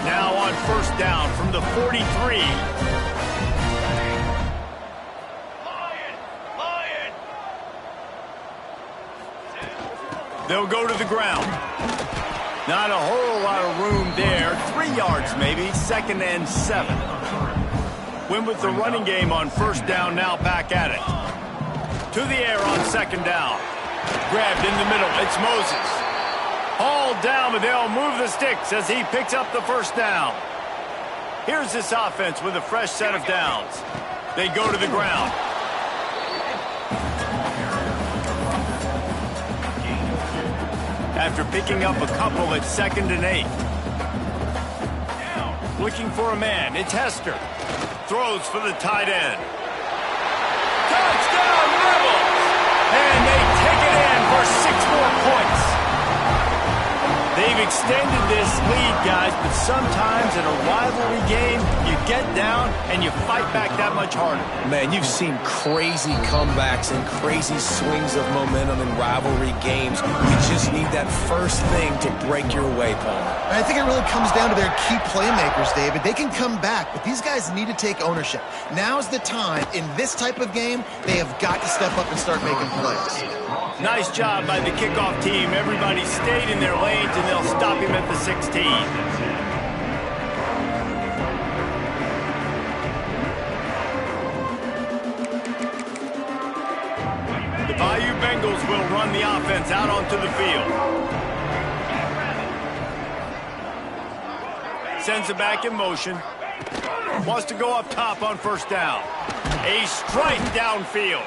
Now on first down from the 43. They'll go to the ground. Not a whole lot of room there. 3 yards maybe. 2nd and 7. Win with the running game on first down, now back at it. To the air on 2nd down. Grabbed in the middle. It's Moses. Hauled down, but they'll move the sticks as he picks up the first down. Here's this offense with a fresh set of downs. They go to the ground. After picking up a couple at 2nd and 8. Looking for a man. It's Hester. Throws for the tight end. Touchdown, Rebels! And they take it in for 6 more points. They've extended this lead, guys, but sometimes in a rivalry game, you get down and you fight back that much harder. Man, you've seen crazy comebacks and crazy swings of momentum in rivalry games. You just need that first thing to break your way, Paul. I think it really comes down to their key playmakers, David. They can come back, but these guys need to take ownership. Now's the time. In this type of game, they have got to step up and start making plays. Nice job by the kickoff team. Everybody stayed in their lanes, and they'll stop him at the 16. The Bayou Bengals will run the offense out onto the field. Sends it back in motion. Wants to go up top on first down. A strike downfield.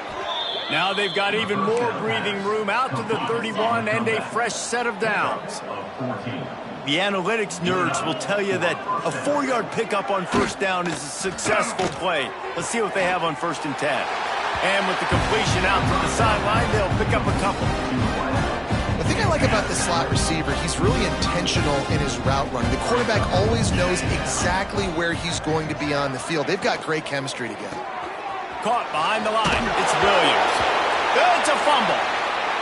Now they've got even more breathing room out to the 31 and a fresh set of downs. The analytics nerds will tell you that a 4-yard pickup on first down is a successful play. Let's see what they have on 1st and 10. And with the completion out to the sideline, they'll pick up a couple. The thing I like about the slot receiver, he's really intentional in his route running. The quarterback always knows exactly where he's going to be on the field. They've got great chemistry together. Caught behind the line. It's Williams. It's a fumble.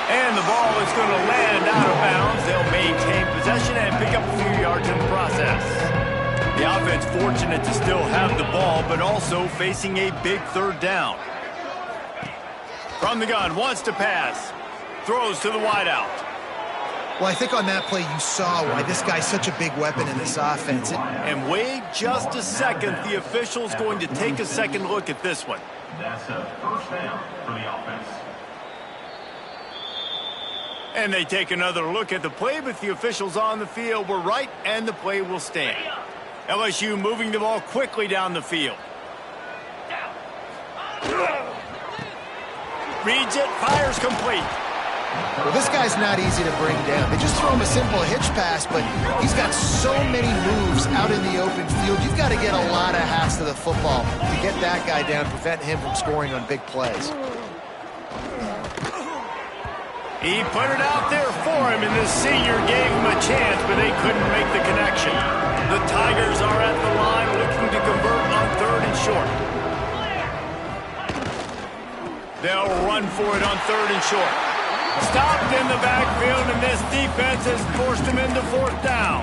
And the ball is going to land out of bounds. They'll maintain possession and pick up a few yards in the process. The offense fortunate to still have the ball, but also facing a big third down. From the gun, wants to pass. Throws to the wideout. Well, I think on that play you saw why this guy's such a big weapon in this offense. And wait just a second. The official's going to take a second look at this one. That's a first down for the offense. And they take another look at the play, but the officials on the field were right, and the play will stand. LSU moving the ball quickly down the field. Reads it, fires complete. Well, this guy's not easy to bring down. They just throw him a simple hitch pass, but he's got so many moves out in the open field. You've got to get a lot of hats to the football to get that guy down, prevent him from scoring on big plays. He put it out there for him, and the senior gave him a chance, but they couldn't make the connection. The Tigers are at the line looking to convert on 3rd and short. They'll run for it on 3rd and short. Stopped in the backfield, and this defense has forced him into 4th down.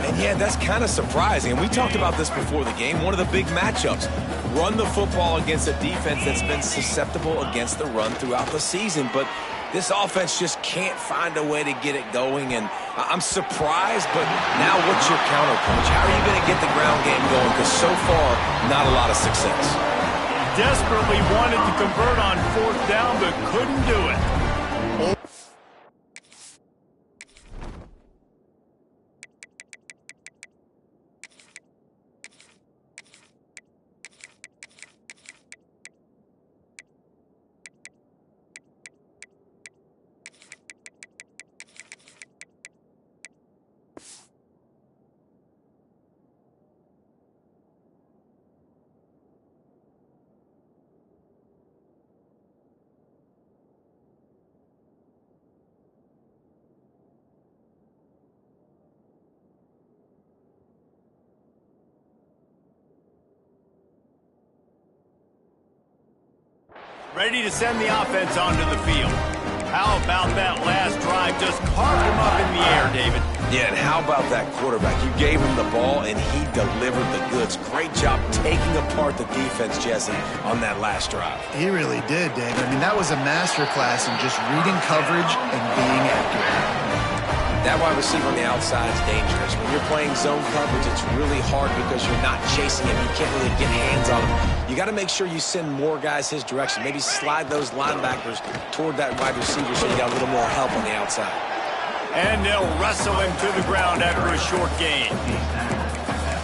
And yeah, that's kind of surprising. And we talked about this before the game. One of the big matchups. Run the football against a defense that's been susceptible against the run throughout the season. But this offense just can't find a way to get it going. And I'm surprised, but now what's your counterpunch? How are you going to get the ground game going? Because so far, not a lot of success. Desperately wanted to convert on 4th down, but couldn't do it. Ready to send the offense onto the field. How about that last drive? Just carved him up in the air, David. Yeah, and how about that quarterback? You gave him the ball, and he delivered the goods. Great job taking apart the defense, Jesse, on that last drive. He really did, David. I mean, that was a masterclass in just reading coverage and being accurate. That wide receiver on the outside is dangerous. When you're playing zone coverage, it's really hard because you're not chasing him. You can't really get hands on him. You got to make sure you send more guys his direction. Maybe slide those linebackers toward that wide receiver so you got a little more help on the outside. And they'll wrestle him to the ground after a short gain.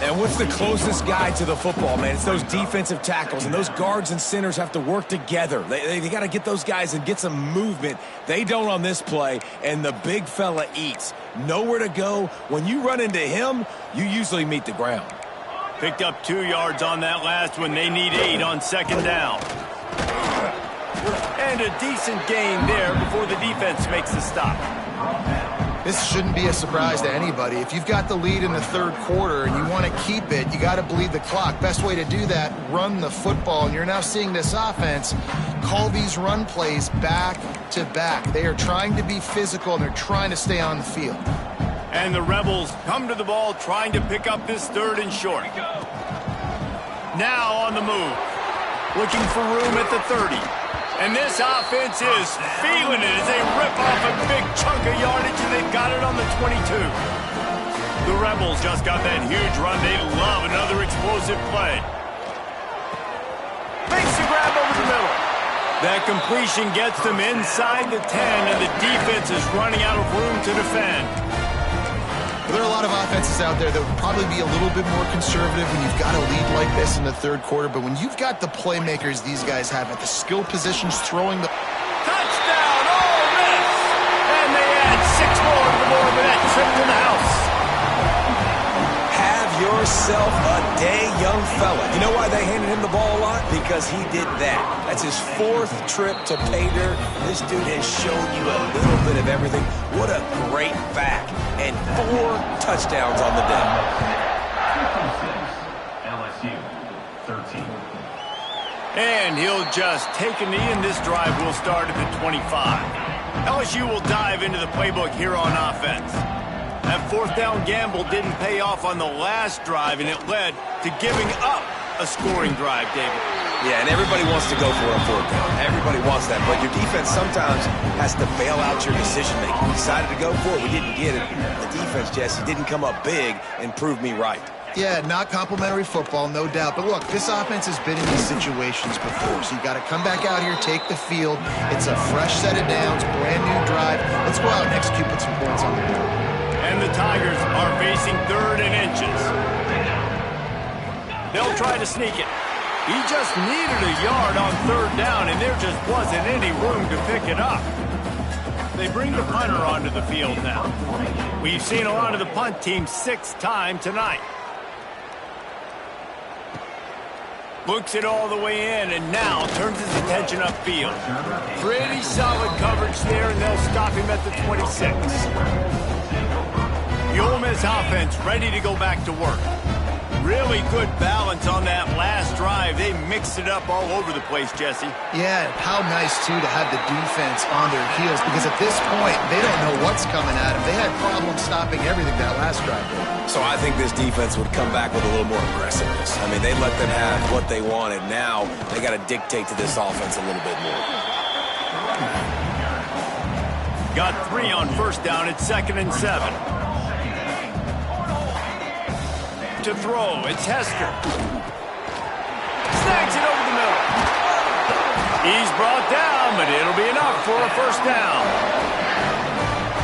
And what's the closest guy to the football, man? It's those defensive tackles, and those guards and centers have to work together. They got to get those guys and get some movement. They don't on this play, and the big fella eats. Nowhere to go. When you run into him, you usually meet the ground. Picked up 2 yards on that last one. They need 8 on 2nd down. And a decent gain there before the defense makes the stop. This shouldn't be a surprise to anybody. If you've got the lead in the 3rd quarter and you want to keep it, you got to bleed the clock. Best way to do that, run the football. And you're now seeing this offense call these run plays back to back. They are trying to be physical, and they're trying to stay on the field. And the Rebels come to the ball trying to pick up this 3rd and short. Now on the move. Looking for room at the 30. And this offense is feeling it as they rip off a big chunk of yardage, and they've got it on the 22. The Rebels just got that huge run. They love another explosive play. Makes the grab over the middle. That completion gets them inside the 10, and the defense is running out of room to defend. There are a lot of offenses out there that would probably be a little bit more conservative when you've got a lead like this in the 3rd quarter, but when you've got the playmakers these guys have at the skill positions throwing the... Touchdown, Ole Miss! And they add 6 more to the board with that trip to the house. Have yourself a day, young fella. You know why they handed him the ball a lot? Because he did that. That's his 4th trip to pay dirt. This dude has shown you a little bit of everything. What a great back. And 4 touchdowns on the day. LSU 13. And he'll just take a knee, and this drive will start at the 25. LSU will dive into the playbook here on offense. That fourth down gamble didn't pay off on the last drive, and it led to giving up a scoring drive, David. Yeah, and everybody wants to go for a fourth down. Everybody wants that, but your defense sometimes has to bail out your decision-making. We decided to go for it. We didn't get it. The defense, Jesse, didn't come up big and prove me right. Yeah, not complimentary football, no doubt. But look, this offense has been in these situations before, so you got to come back out here, take the field. It's a fresh set of downs, brand new drive. Let's go out and execute, put some points on the board. And the Tigers are facing 3rd and inches. They'll try to sneak it. He just needed a yard on 3rd down, and there just wasn't any room to pick it up. They bring the punter onto the field now. We've seen a lot of the punt team 6 times tonight. Looks it all the way in, and now turns his attention upfield. Pretty solid coverage there, and they'll stop him at the 26. The Ole Miss offense ready to go back to work. Really good balance on that last drive. They mixed it up all over the place, Jesse. Yeah, how nice, too, to have the defense on their heels, because at this point, they don't know what's coming at them. They had problems stopping everything that last drive. So I think this defense would come back with a little more aggressiveness. I mean, they let them have what they wanted. Now they got to dictate to this offense a little bit more. Got 3 on 1st down. It's 2nd and 7. To throw, it's Hester. Snags it over the middle. He's brought down, but it'll be enough for a 1st down.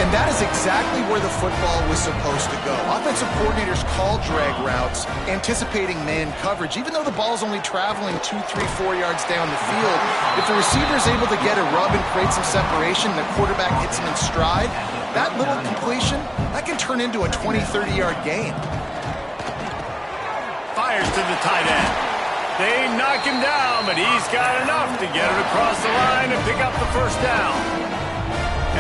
And that is exactly where the football was supposed to go. Offensive coordinators call drag routes, anticipating man coverage. Even though the ball's only traveling 2, 3, 4 yards down the field, if the receiver is able to get a rub and create some separation, the quarterback hits him in stride, that little completion, that can turn into a 20, 30-yard gain. Fires to the tight end. They knock him down, but he's got enough to get it across the line and pick up the 1st down.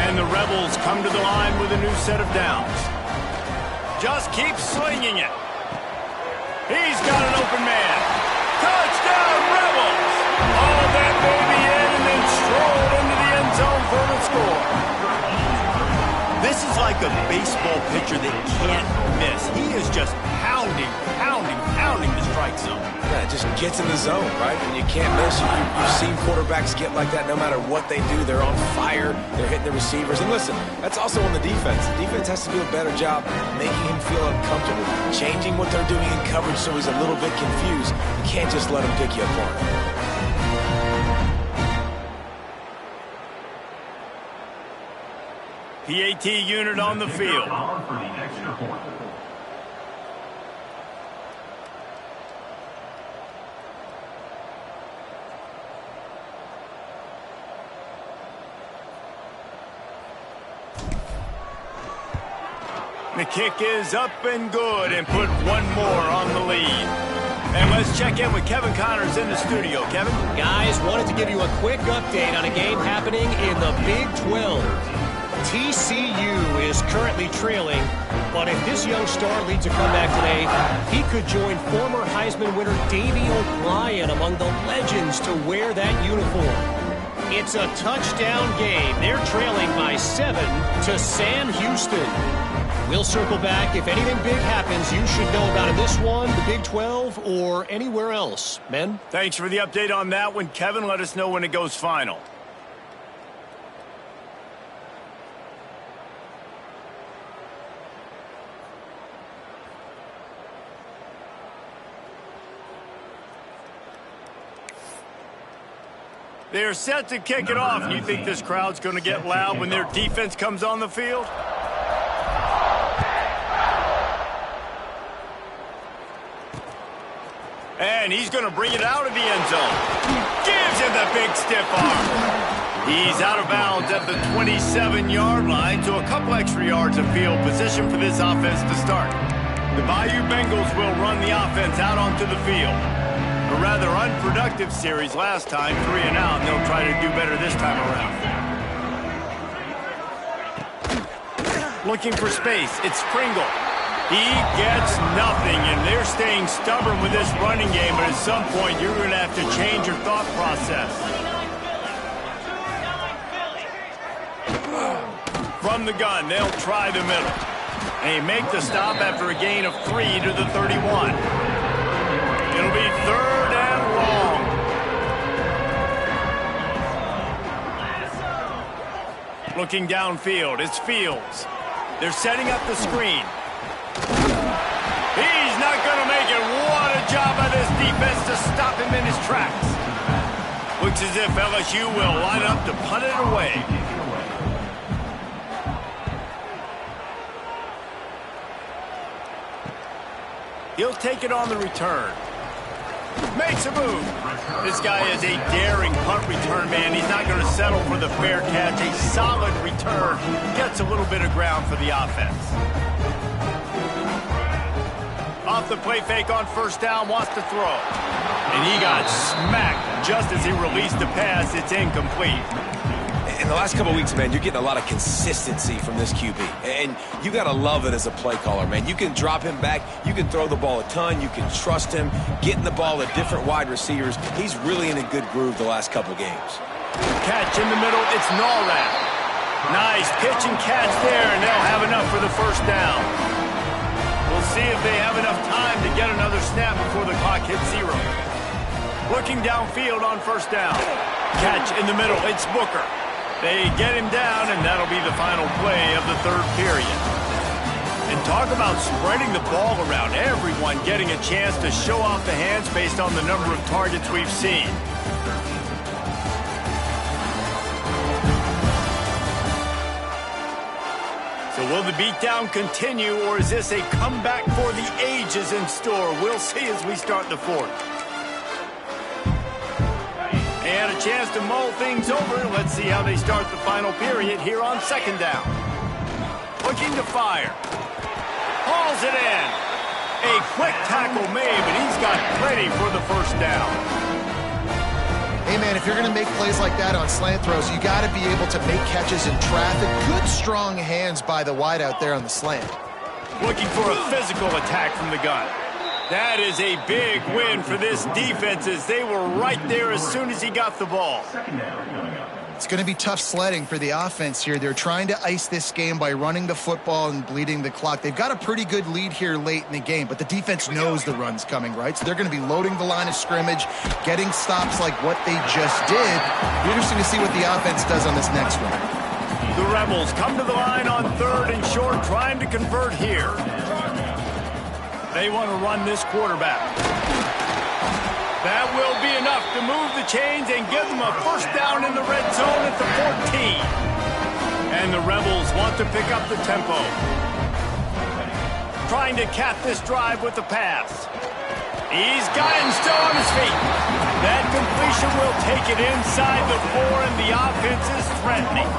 And the Rebels come to the line with a new set of downs. Just keep slinging it. He's got an open man. Touchdown, Rebels! All that baby in and then strolled into the end zone for the score. This is like a baseball pitcher that can't miss. He is just pounding the strike zone. Yeah, it just gets in the zone, right? And you can't miss. You've seen quarterbacks get like that no matter what they do. They're on fire. They're hitting the receivers. And listen, that's also on the defense. The defense has to do a better job making him feel uncomfortable, changing what they're doing in coverage so he's a little bit confused. You can't just let him pick you apart. PAT unit on the field. The kick is up and good, and put 1 more on the lead. And let's check in with Kevin Connors in the studio. Kevin? Guys, wanted to give you a quick update on a game happening in the Big 12. TCU is currently trailing, but if this young star leads a comeback today, he could join former Heisman winner Davey O'Brien among the legends to wear that uniform. It's a touchdown game. They're trailing by 7 to Sam Houston. We'll circle back. If anything big happens, you should know about in this one, the Big 12, or anywhere else. Ben? Thanks for the update on that one, Kevin. Let us know when it goes final. They're set to kick it off. You think this crowd's going to get loud when their defense comes on the field? And he's going to bring it out of the end zone. Gives him the big stiff arm. He's out of bounds at the 27-yard line, so a couple extra yards of field position for this offense to start. The Bayou Bengals will run the offense out onto the field. A rather unproductive series last time, 3 and out, and they'll try to do better this time around. Looking for space, it's Pringle. He gets nothing, and they're staying stubborn with this running game, but at some point you're going to have to change your thought process. From the gun, they'll try the middle. And he make the stop after a gain of 3 to the 31. It'll be 3rd and long. Looking downfield, it's Fields. They're setting up the screen. He's not going to make it. What a job by this defense to stop him in his tracks. Looks as if LSU will line up to punt it away. He'll take it on the return. Makes a move. This guy is a daring punt return man. He's not going to settle for the fair catch. A solid return. Gets a little bit of ground for the offense. Off the play fake on 1st down, wants to throw. And he got smacked just as he released the pass. It's incomplete. In the last couple of weeks, man, you're getting a lot of consistency from this QB. And you got to love it as a play caller, man. You can drop him back. You can throw the ball a ton. You can trust him. Getting the ball to different wide receivers. He's really in a good groove the last couple games. Catch in the middle. It's Norrad. Nice pitch and catch there, and they'll have enough for the 1st down. We'll see if they have enough time to get another snap before the clock hits 0. Looking downfield on 1st down. Catch in the middle. It's Booker. They get him down, and that'll be the final play of the 3rd period. And talk about spreading the ball around. Everyone getting a chance to show off the hands based on the number of targets we've seen. So will the beatdown continue, or is this a comeback for the ages in store? We'll see as we start the 4th. And a chance to mull things over. Let's see how they start the final period here on 2nd down. Looking to fire. Hauls it in. A quick tackle made, but he's got plenty for the 1st down. Hey, man, if you're going to make plays like that on slant throws, you got to be able to make catches in traffic. Good, strong hands by the wide out there on the slant. Looking for a physical attack from the gun. That is a big win for this defense as they were right there as soon as he got the ball. It's going to be tough sledding for the offense here. They're trying to ice this game by running the football and bleeding the clock. They've got a pretty good lead here late in the game, but the defense knows the run's coming, right? So they're going to be loading the line of scrimmage, getting stops like what they just did. It'll be interesting to see what the offense does on this next one. The Rebels come to the line on 3rd and short, trying to convert here. They want to run this quarterback. That will be enough to move the chains and give them a 1st down in the red zone at the 14. And the Rebels want to pick up the tempo. Trying to cap this drive with the pass. He's got him still on his feet. That completion will take it inside the 4, and the offense is threatening.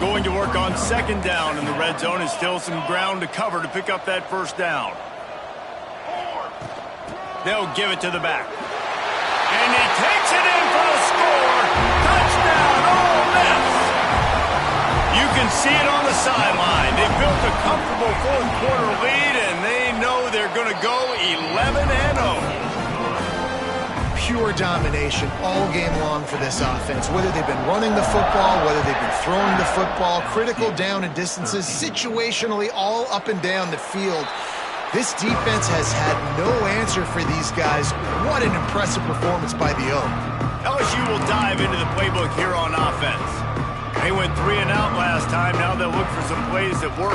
Going to work on 2nd down in the red zone, and still some ground to cover to pick up that 1st down. They'll give it to the back. And he takes it in for the score. Touchdown, Ole Miss. You can see it on the sideline. They built a comfortable 4th quarter lead, and they know they're going to go 11-0. Pure domination all game long for this offense. Whether they've been running the football, whether they've been throwing the football, critical down and distances, situationally all up and down the field. This defense has had no answer for these guys. What an impressive performance by the O. LSU will dive into the playbook here on offense. They went 3 and out last time. Now they'll look for some plays that work.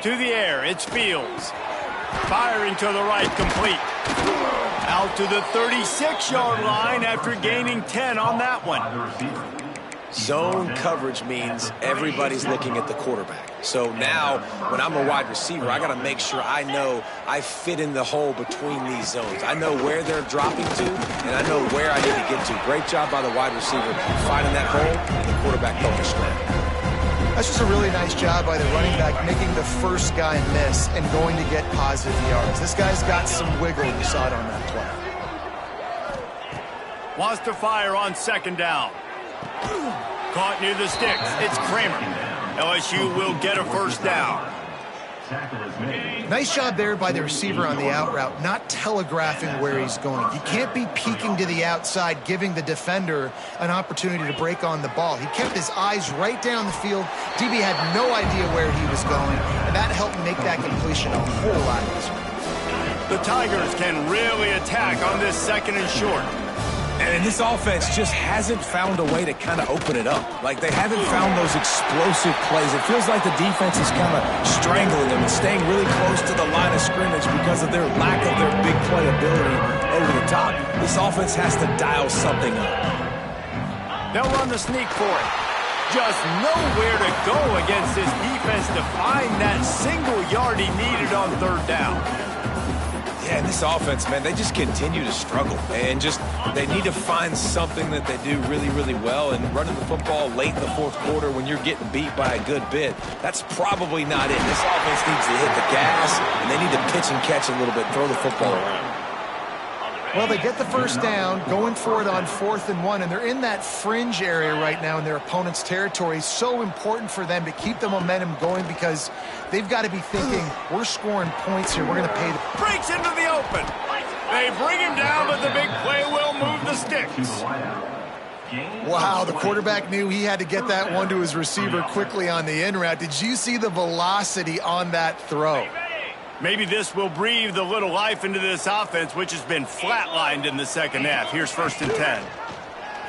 To the air, it's Fields. Firing to the right, complete. Out to the 36-yard line after gaining 10 on that one. Zone coverage means everybody's looking at the quarterback. So now, when I'm a wide receiver, I got to make sure I know I fit in the hole between these zones. I know where they're dropping to, and I know where I need to get to. Great job by the wide receiver finding that hole, and the quarterback felt the scramble. That's just a really nice job by the running back, making the first guy miss and going to get positive yards. This guy's got some wiggle. You saw it on that play. Wants to fire on 2nd down. Caught near the sticks. It's Kramer. LSU will get a first down. Nice job there by the receiver on the out route, not telegraphing where he's going. You can't be peeking to the outside, giving the defender an opportunity to break on the ball. He kept his eyes right down the field. DB had no idea where he was going, and that helped make that completion a whole lot easier. The Tigers can really attack on this second and short. And this offense just hasn't found a way to kind of open it up. Like, they haven't found those explosive plays. It feels like the defense is kind of strangling them and staying really close to the line of scrimmage because of their lack of their big play ability over the top. This offense has to dial something up. They'll run the sneak for it. Just nowhere to go against this defense to find that single yard he needed on third down. Yeah, and this offense, man, they just continue to struggle. And just, they need to find something that they do really, really well. And running the football late in the fourth quarter when you're getting beat by a good bit, that's probably not it. This offense needs to hit the gas, and they need to pitch and catch a little bit, throw the football around. Well, they get the first down, going for it on 4th and 1, and they're in that fringe area right now in their opponent's territory. So important for them to keep the momentum going because they've got to be thinking, we're scoring points here. We're going to pay the... Breaks into the open. They bring him down, but the big play will move the sticks. Wow, the quarterback knew he had to get that one to his receiver quickly on the in route. Did you see the velocity on that throw? Maybe this will breathe a little life into this offense, which has been flatlined in the second half. Here's 1st and 10.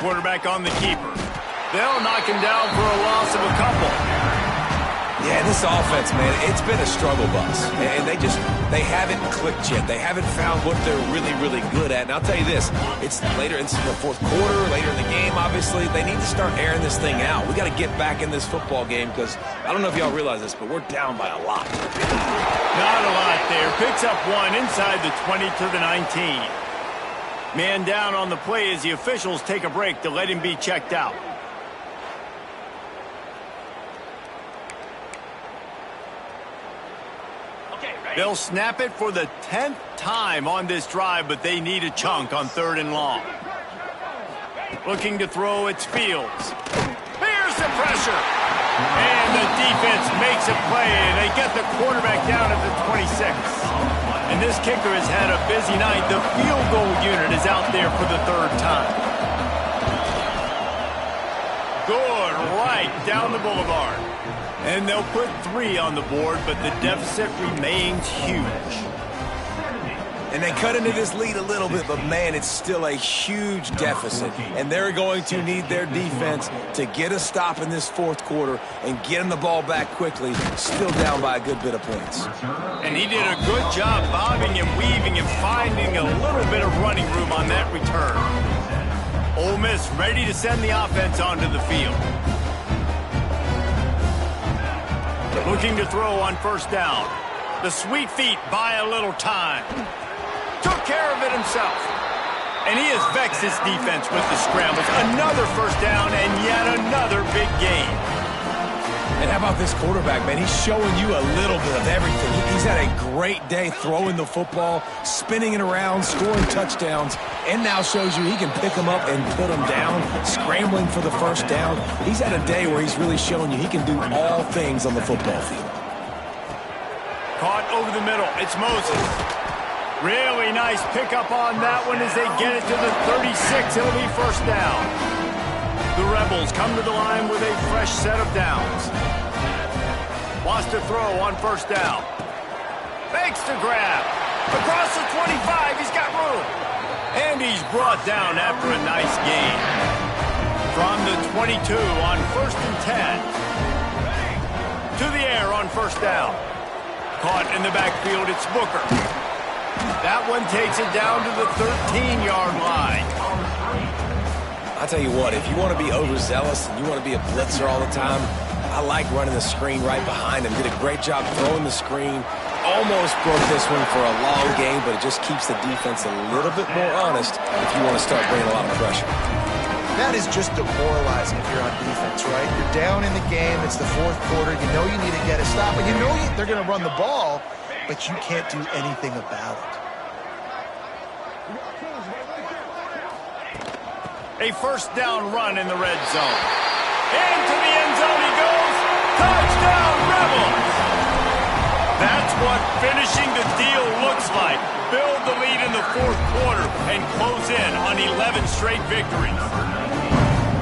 Quarterback on the keeper. They'll knock him down for a loss of a couple. Yeah, this offense, man, it's been a struggle bus. And they haven't clicked yet. They haven't found what they're really, really good at. And I'll tell you this, it's later in the fourth quarter, later in the game, obviously. They need to start airing this thing out. We got to get back in this football game because I don't know if y'all realize this, but we're down by a lot. Not a lot there. Picks up one inside the 20 to the 19. Man down on the play as the officials take a break to let him be checked out. They'll snap it for the 10th time on this drive, but they need a chunk on 3rd and long. Looking to throw, it's Fields. There's the pressure. And the defense makes a play. They get the quarterback down at the 26. And this kicker has had a busy night. The field goal unit is out there for the 3rd time. Good, right down the boulevard. And they'll put 3 on the board, but the deficit remains huge. And they cut into this lead a little bit, but, man, it's still a huge deficit. And they're going to need their defense to get a stop in this fourth quarter and get them the ball back quickly, still down by a good bit of points. And he did a good job bobbing and weaving and finding a little bit of running room on that return. Ole Miss ready to send the offense onto the field. Looking to throw on 1st down. The sweet feet buy a little time. Took care of it himself. And he has vexed his defense with the scrambles. Another 1st down and yet another big gain. And how about this quarterback, man? He's showing you a little bit of everything. He's had a great day throwing the football, spinning it around, scoring touchdowns, and now shows you he can pick them up and put them down, scrambling for the 1st down. He's had a day where he's really showing you he can do all things on the football field. Caught over the middle. It's Moses. Really nice pickup on that one as they get it to the 36. It'll be 1st down. The Rebels come to the line with a fresh set of downs. Wants to throw on 1st down. Fakes to grab. Across the 25, he's got room. And he's brought down after a nice gain. From the 22 on 1st and 10. To the air on 1st down. Caught in the backfield, it's Booker. That one takes it down to the 13-yard line. I'll tell you what, if you want to be overzealous and you want to be a blitzer all the time, I like running the screen right behind him. Did a great job throwing the screen. Almost broke this one for a long game, but it just keeps the defense a little bit more honest if you want to start bringing a lot of pressure. That is just demoralizing if you're on defense, right? You're down in the game. It's the fourth quarter. You know you need to get a stop, and you know they're going to run the ball, but you can't do anything about it. A 1st down run in the red zone. Into the end zone he goes. Touchdown, Rebels! That's what finishing the deal looks like. Build the lead in the fourth quarter and close in on 11 straight victories.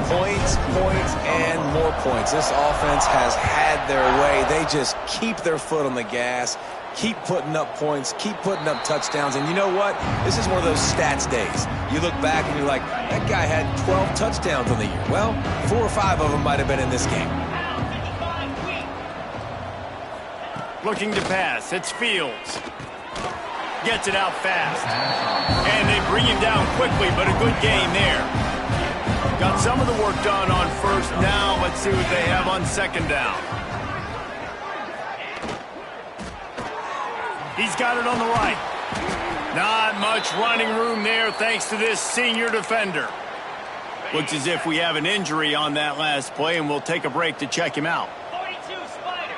Points, points, and more points. This offense has had their way. They just keep their foot on the gas, keep putting up points, keep putting up touchdowns. And you know what? This is one of those stats days. You look back and you're like, that guy had 12 touchdowns on the year. Well, 4 or 5 of them might have been in this game. Looking to pass. It's Fields. Gets it out fast. And they bring him down quickly, but a good game there. Got some of the work done on first. Now let's see what they have on second down. He's got it on the right. Not much running room there thanks to this senior defender. Looks as if we have an injury on that last play, and we'll take a break to check him out. 42 Spider.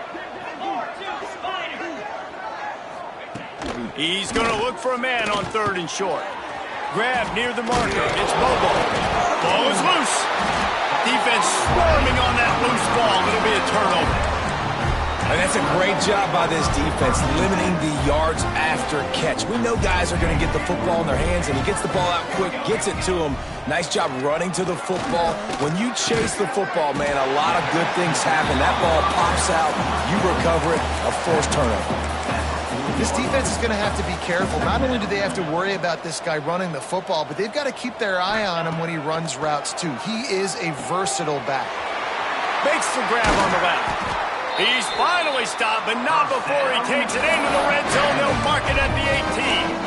42 Spider. He's going to look for a man on third and short. Grab near the marker. It's Bobo. Ball is loose. Defense swarming on that loose ball. It'll be a turnover. And that's a great job by this defense, limiting the yards after catch. We know guys are going to get the football in their hands, and he gets the ball out quick, gets it to him. Nice job running to the football. When you chase the football, man, a lot of good things happen. That ball pops out, you recover it, a forced turnover. This defense is going to have to be careful. Not only do they have to worry about this guy running the football, but they've got to keep their eye on him when he runs routes, too. He is a versatile back. Makes the grab on the left. He's finally stopped, but not before he takes it into the red zone. They'll mark it at the 18.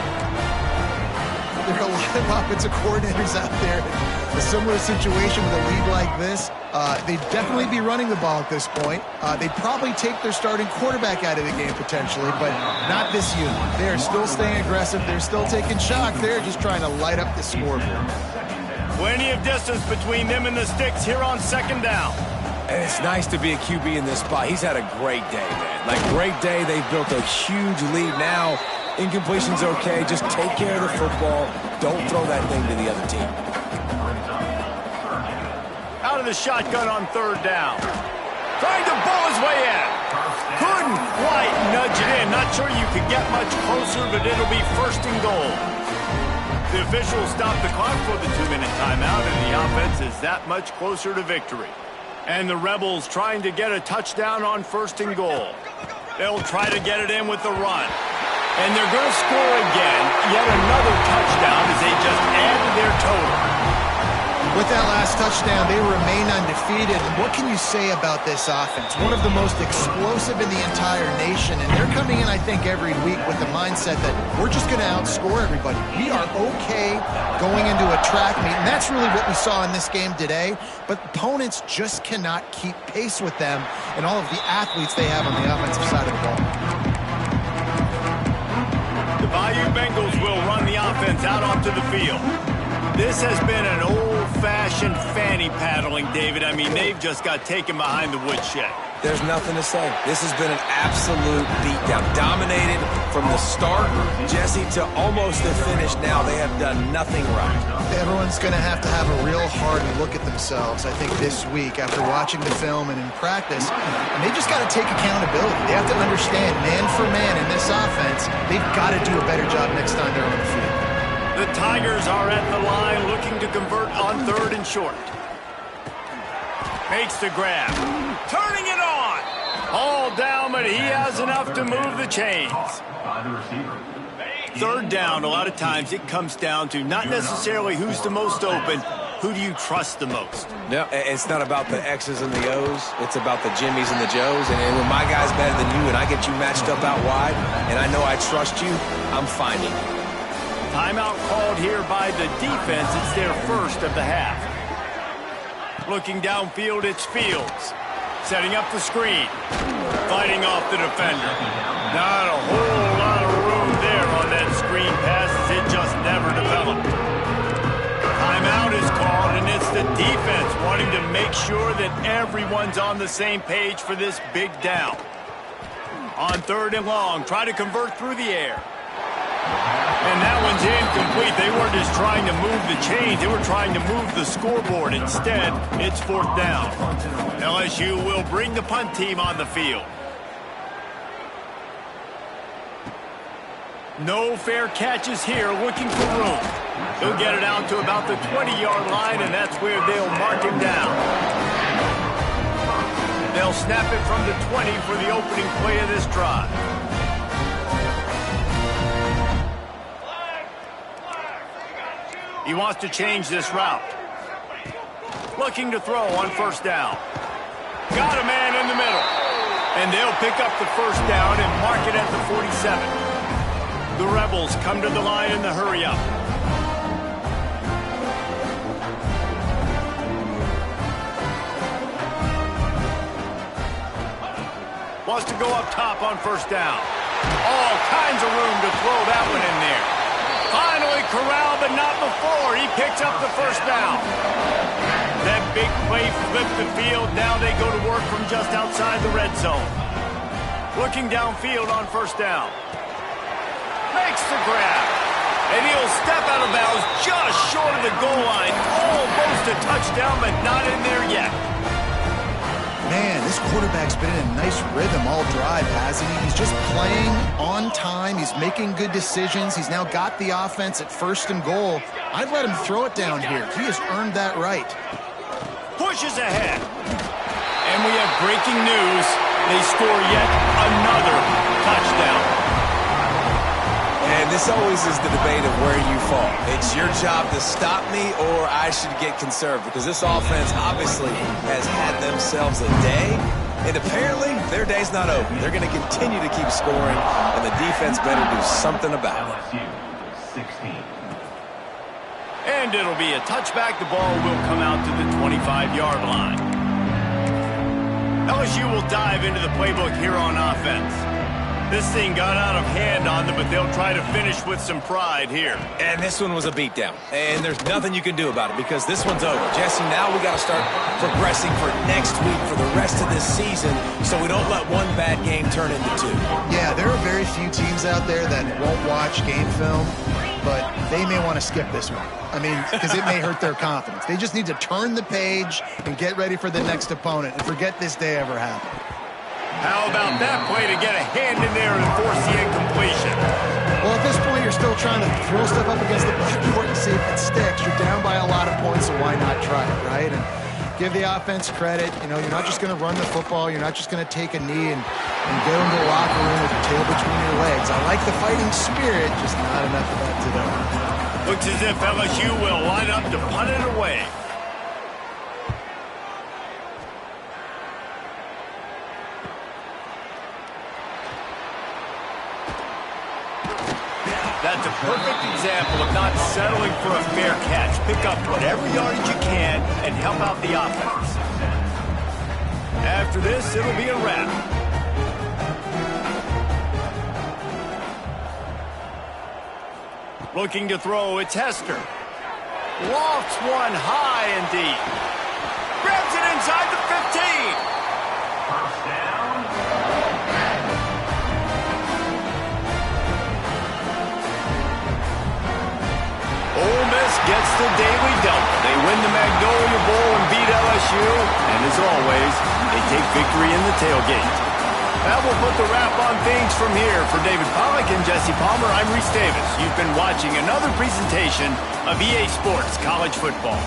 There are a lot of offensive coordinators out there. A similar situation with a lead like this. They'd definitely be running the ball at this point. They'd probably take their starting quarterback out of the game potentially, but not this unit. They're still staying aggressive. They're still taking shots. They're just trying to light up the scoreboard. Plenty of distance between them and the sticks here on second down. And it's nice to be a QB in this spot. He's had a great day, man. Like, great day. They've built a huge lead now. Incompletion's okay. Just take care of the football. Don't throw that thing to the other team. Out of the shotgun on third down. Trying to ball his way in. Couldn't quite nudge it in. Not sure you could get much closer, but it'll be first and goal. The officials stopped the clock for the 2-minute timeout, and the offense is that much closer to victory. And the Rebels trying to get a touchdown on first and goal. They'll try to get it in with the run. And they're going to score again. Yet another touchdown as they just added their total. With that last touchdown, they remain undefeated. And what can you say about this offense? One of the most explosive in the entire nation. And they're coming in, I think, every week with the mindset that we're just going to outscore everybody. We are okay going into a track meet. And that's really what we saw in this game today. But opponents just cannot keep pace with them and all of the athletes they have on the offensive side of the ball. The Bayou Bengals will run the offense out onto the field. This has been an old-fashioned fanny paddling, David. I mean, they've just got taken behind the woodshed. There's nothing to say. This has been an absolute beatdown. Dominated from the start, Jesse, to almost the finish now. They have done nothing right. Everyone's going to have a real hard look at themselves, I think, this week after watching the film and in practice. And they just got to take accountability. They have to understand, man for man in this offense, they've got to do a better job next time they're on the field. The Tigers are at the line looking to convert on third and short. Makes the grab. Turning it on. All down, but he has enough to move the chains. Third down, a lot of times it comes down to not necessarily who's the most open, who do you trust the most? No, it's not about the X's and the O's. It's about the Jimmies and the Joes. And when my guy's better than you and I get you matched up out wide and I know I trust you, I'm finding you. Timeout called here by the defense. It's their first of the half. Looking downfield, it's Fields. Setting up the screen. Fighting off the defender. Not a whole lot of room there on that screen pass as it just never developed. Timeout is called, and it's the defense wanting to make sure that everyone's on the same page for this big down. On third and long, try to convert through the air. And that one's incomplete. They weren't just trying to move the chains. They were trying to move the scoreboard. Instead, it's 4th down. LSU will bring the punt team on the field. No fair catches here, looking for room. He'll get it out to about the 20-yard line, and that's where they'll mark him down. They'll snap it from the 20 for the opening play of this drive. He wants to change this route. Looking to throw on 1st down. Got a man in the middle. And they'll pick up the 1st down and mark it at the 47. The Rebels come to the line in the hurry-up. Wants to go up top on 1st down. All kinds of room to throw that one in there. Finally corralled, but not before. He picks up the 1st down. That big play flipped the field. Now they go to work from just outside the red zone. Looking downfield on 1st down. Makes the grab. And he'll step out of bounds just short of the goal line. Almost a touchdown, but not in there yet. Man, this quarterback's been in a nice rhythm all drive, hasn't he? He's just playing on time. He's making good decisions. He's now got the offense at 1st and goal. I'd let him throw it down here. He has earned that right. Pushes ahead. And we have breaking news. They score yet another touchdown. And this always is the debate of where you fall. It's your job to stop me or I should get conserved, because this offense obviously has had themselves a day, and apparently their day's not over. They're going to continue to keep scoring, and the defense better do something about it. LSU 16. And it'll be a touchback. The ball will come out to the 25-yard line. LSU will dive into the playbook here on offense. This thing got out of hand on them, but they'll try to finish with some pride here. And this one was a beatdown. And there's nothing you can do about it because this one's over. Jesse, now we got to start progressing for next week, for the rest of this season, so we don't let one bad game turn into 2. Yeah, there are very few teams out there that won't watch game film, but they may want to skip this one. I mean, because it may hurt their confidence. They just need to turn the page and get ready for the next opponent and forget this day ever happened. How about that play to get a hand in there and force the incompletion? Well, at this point, you're still trying to throw stuff up against the backboard and see if it sticks. You're down by a lot of points, so why not try it, right? And give the offense credit. You know, you're not just going to run the football. You're not just going to take a knee and go into the locker room with your tail between your legs. I like the fighting spirit, just not enough of that today. Looks as if LSU will line up to punt it away. That's a perfect example of not settling for a fair catch. Pick up whatever yardage you can and help out the offense. After this, it'll be a wrap. Looking to throw, it's Hester. Lofts one high and deep. Grabs it inside the 15. First down. Ole Miss gets the daily double. They win the Magnolia Bowl and beat LSU. And as always, they take victory in the tailgate. That will put the wrap on things from here. For David Pollack and Jesse Palmer, I'm Reese Davis. You've been watching another presentation of EA Sports College Football.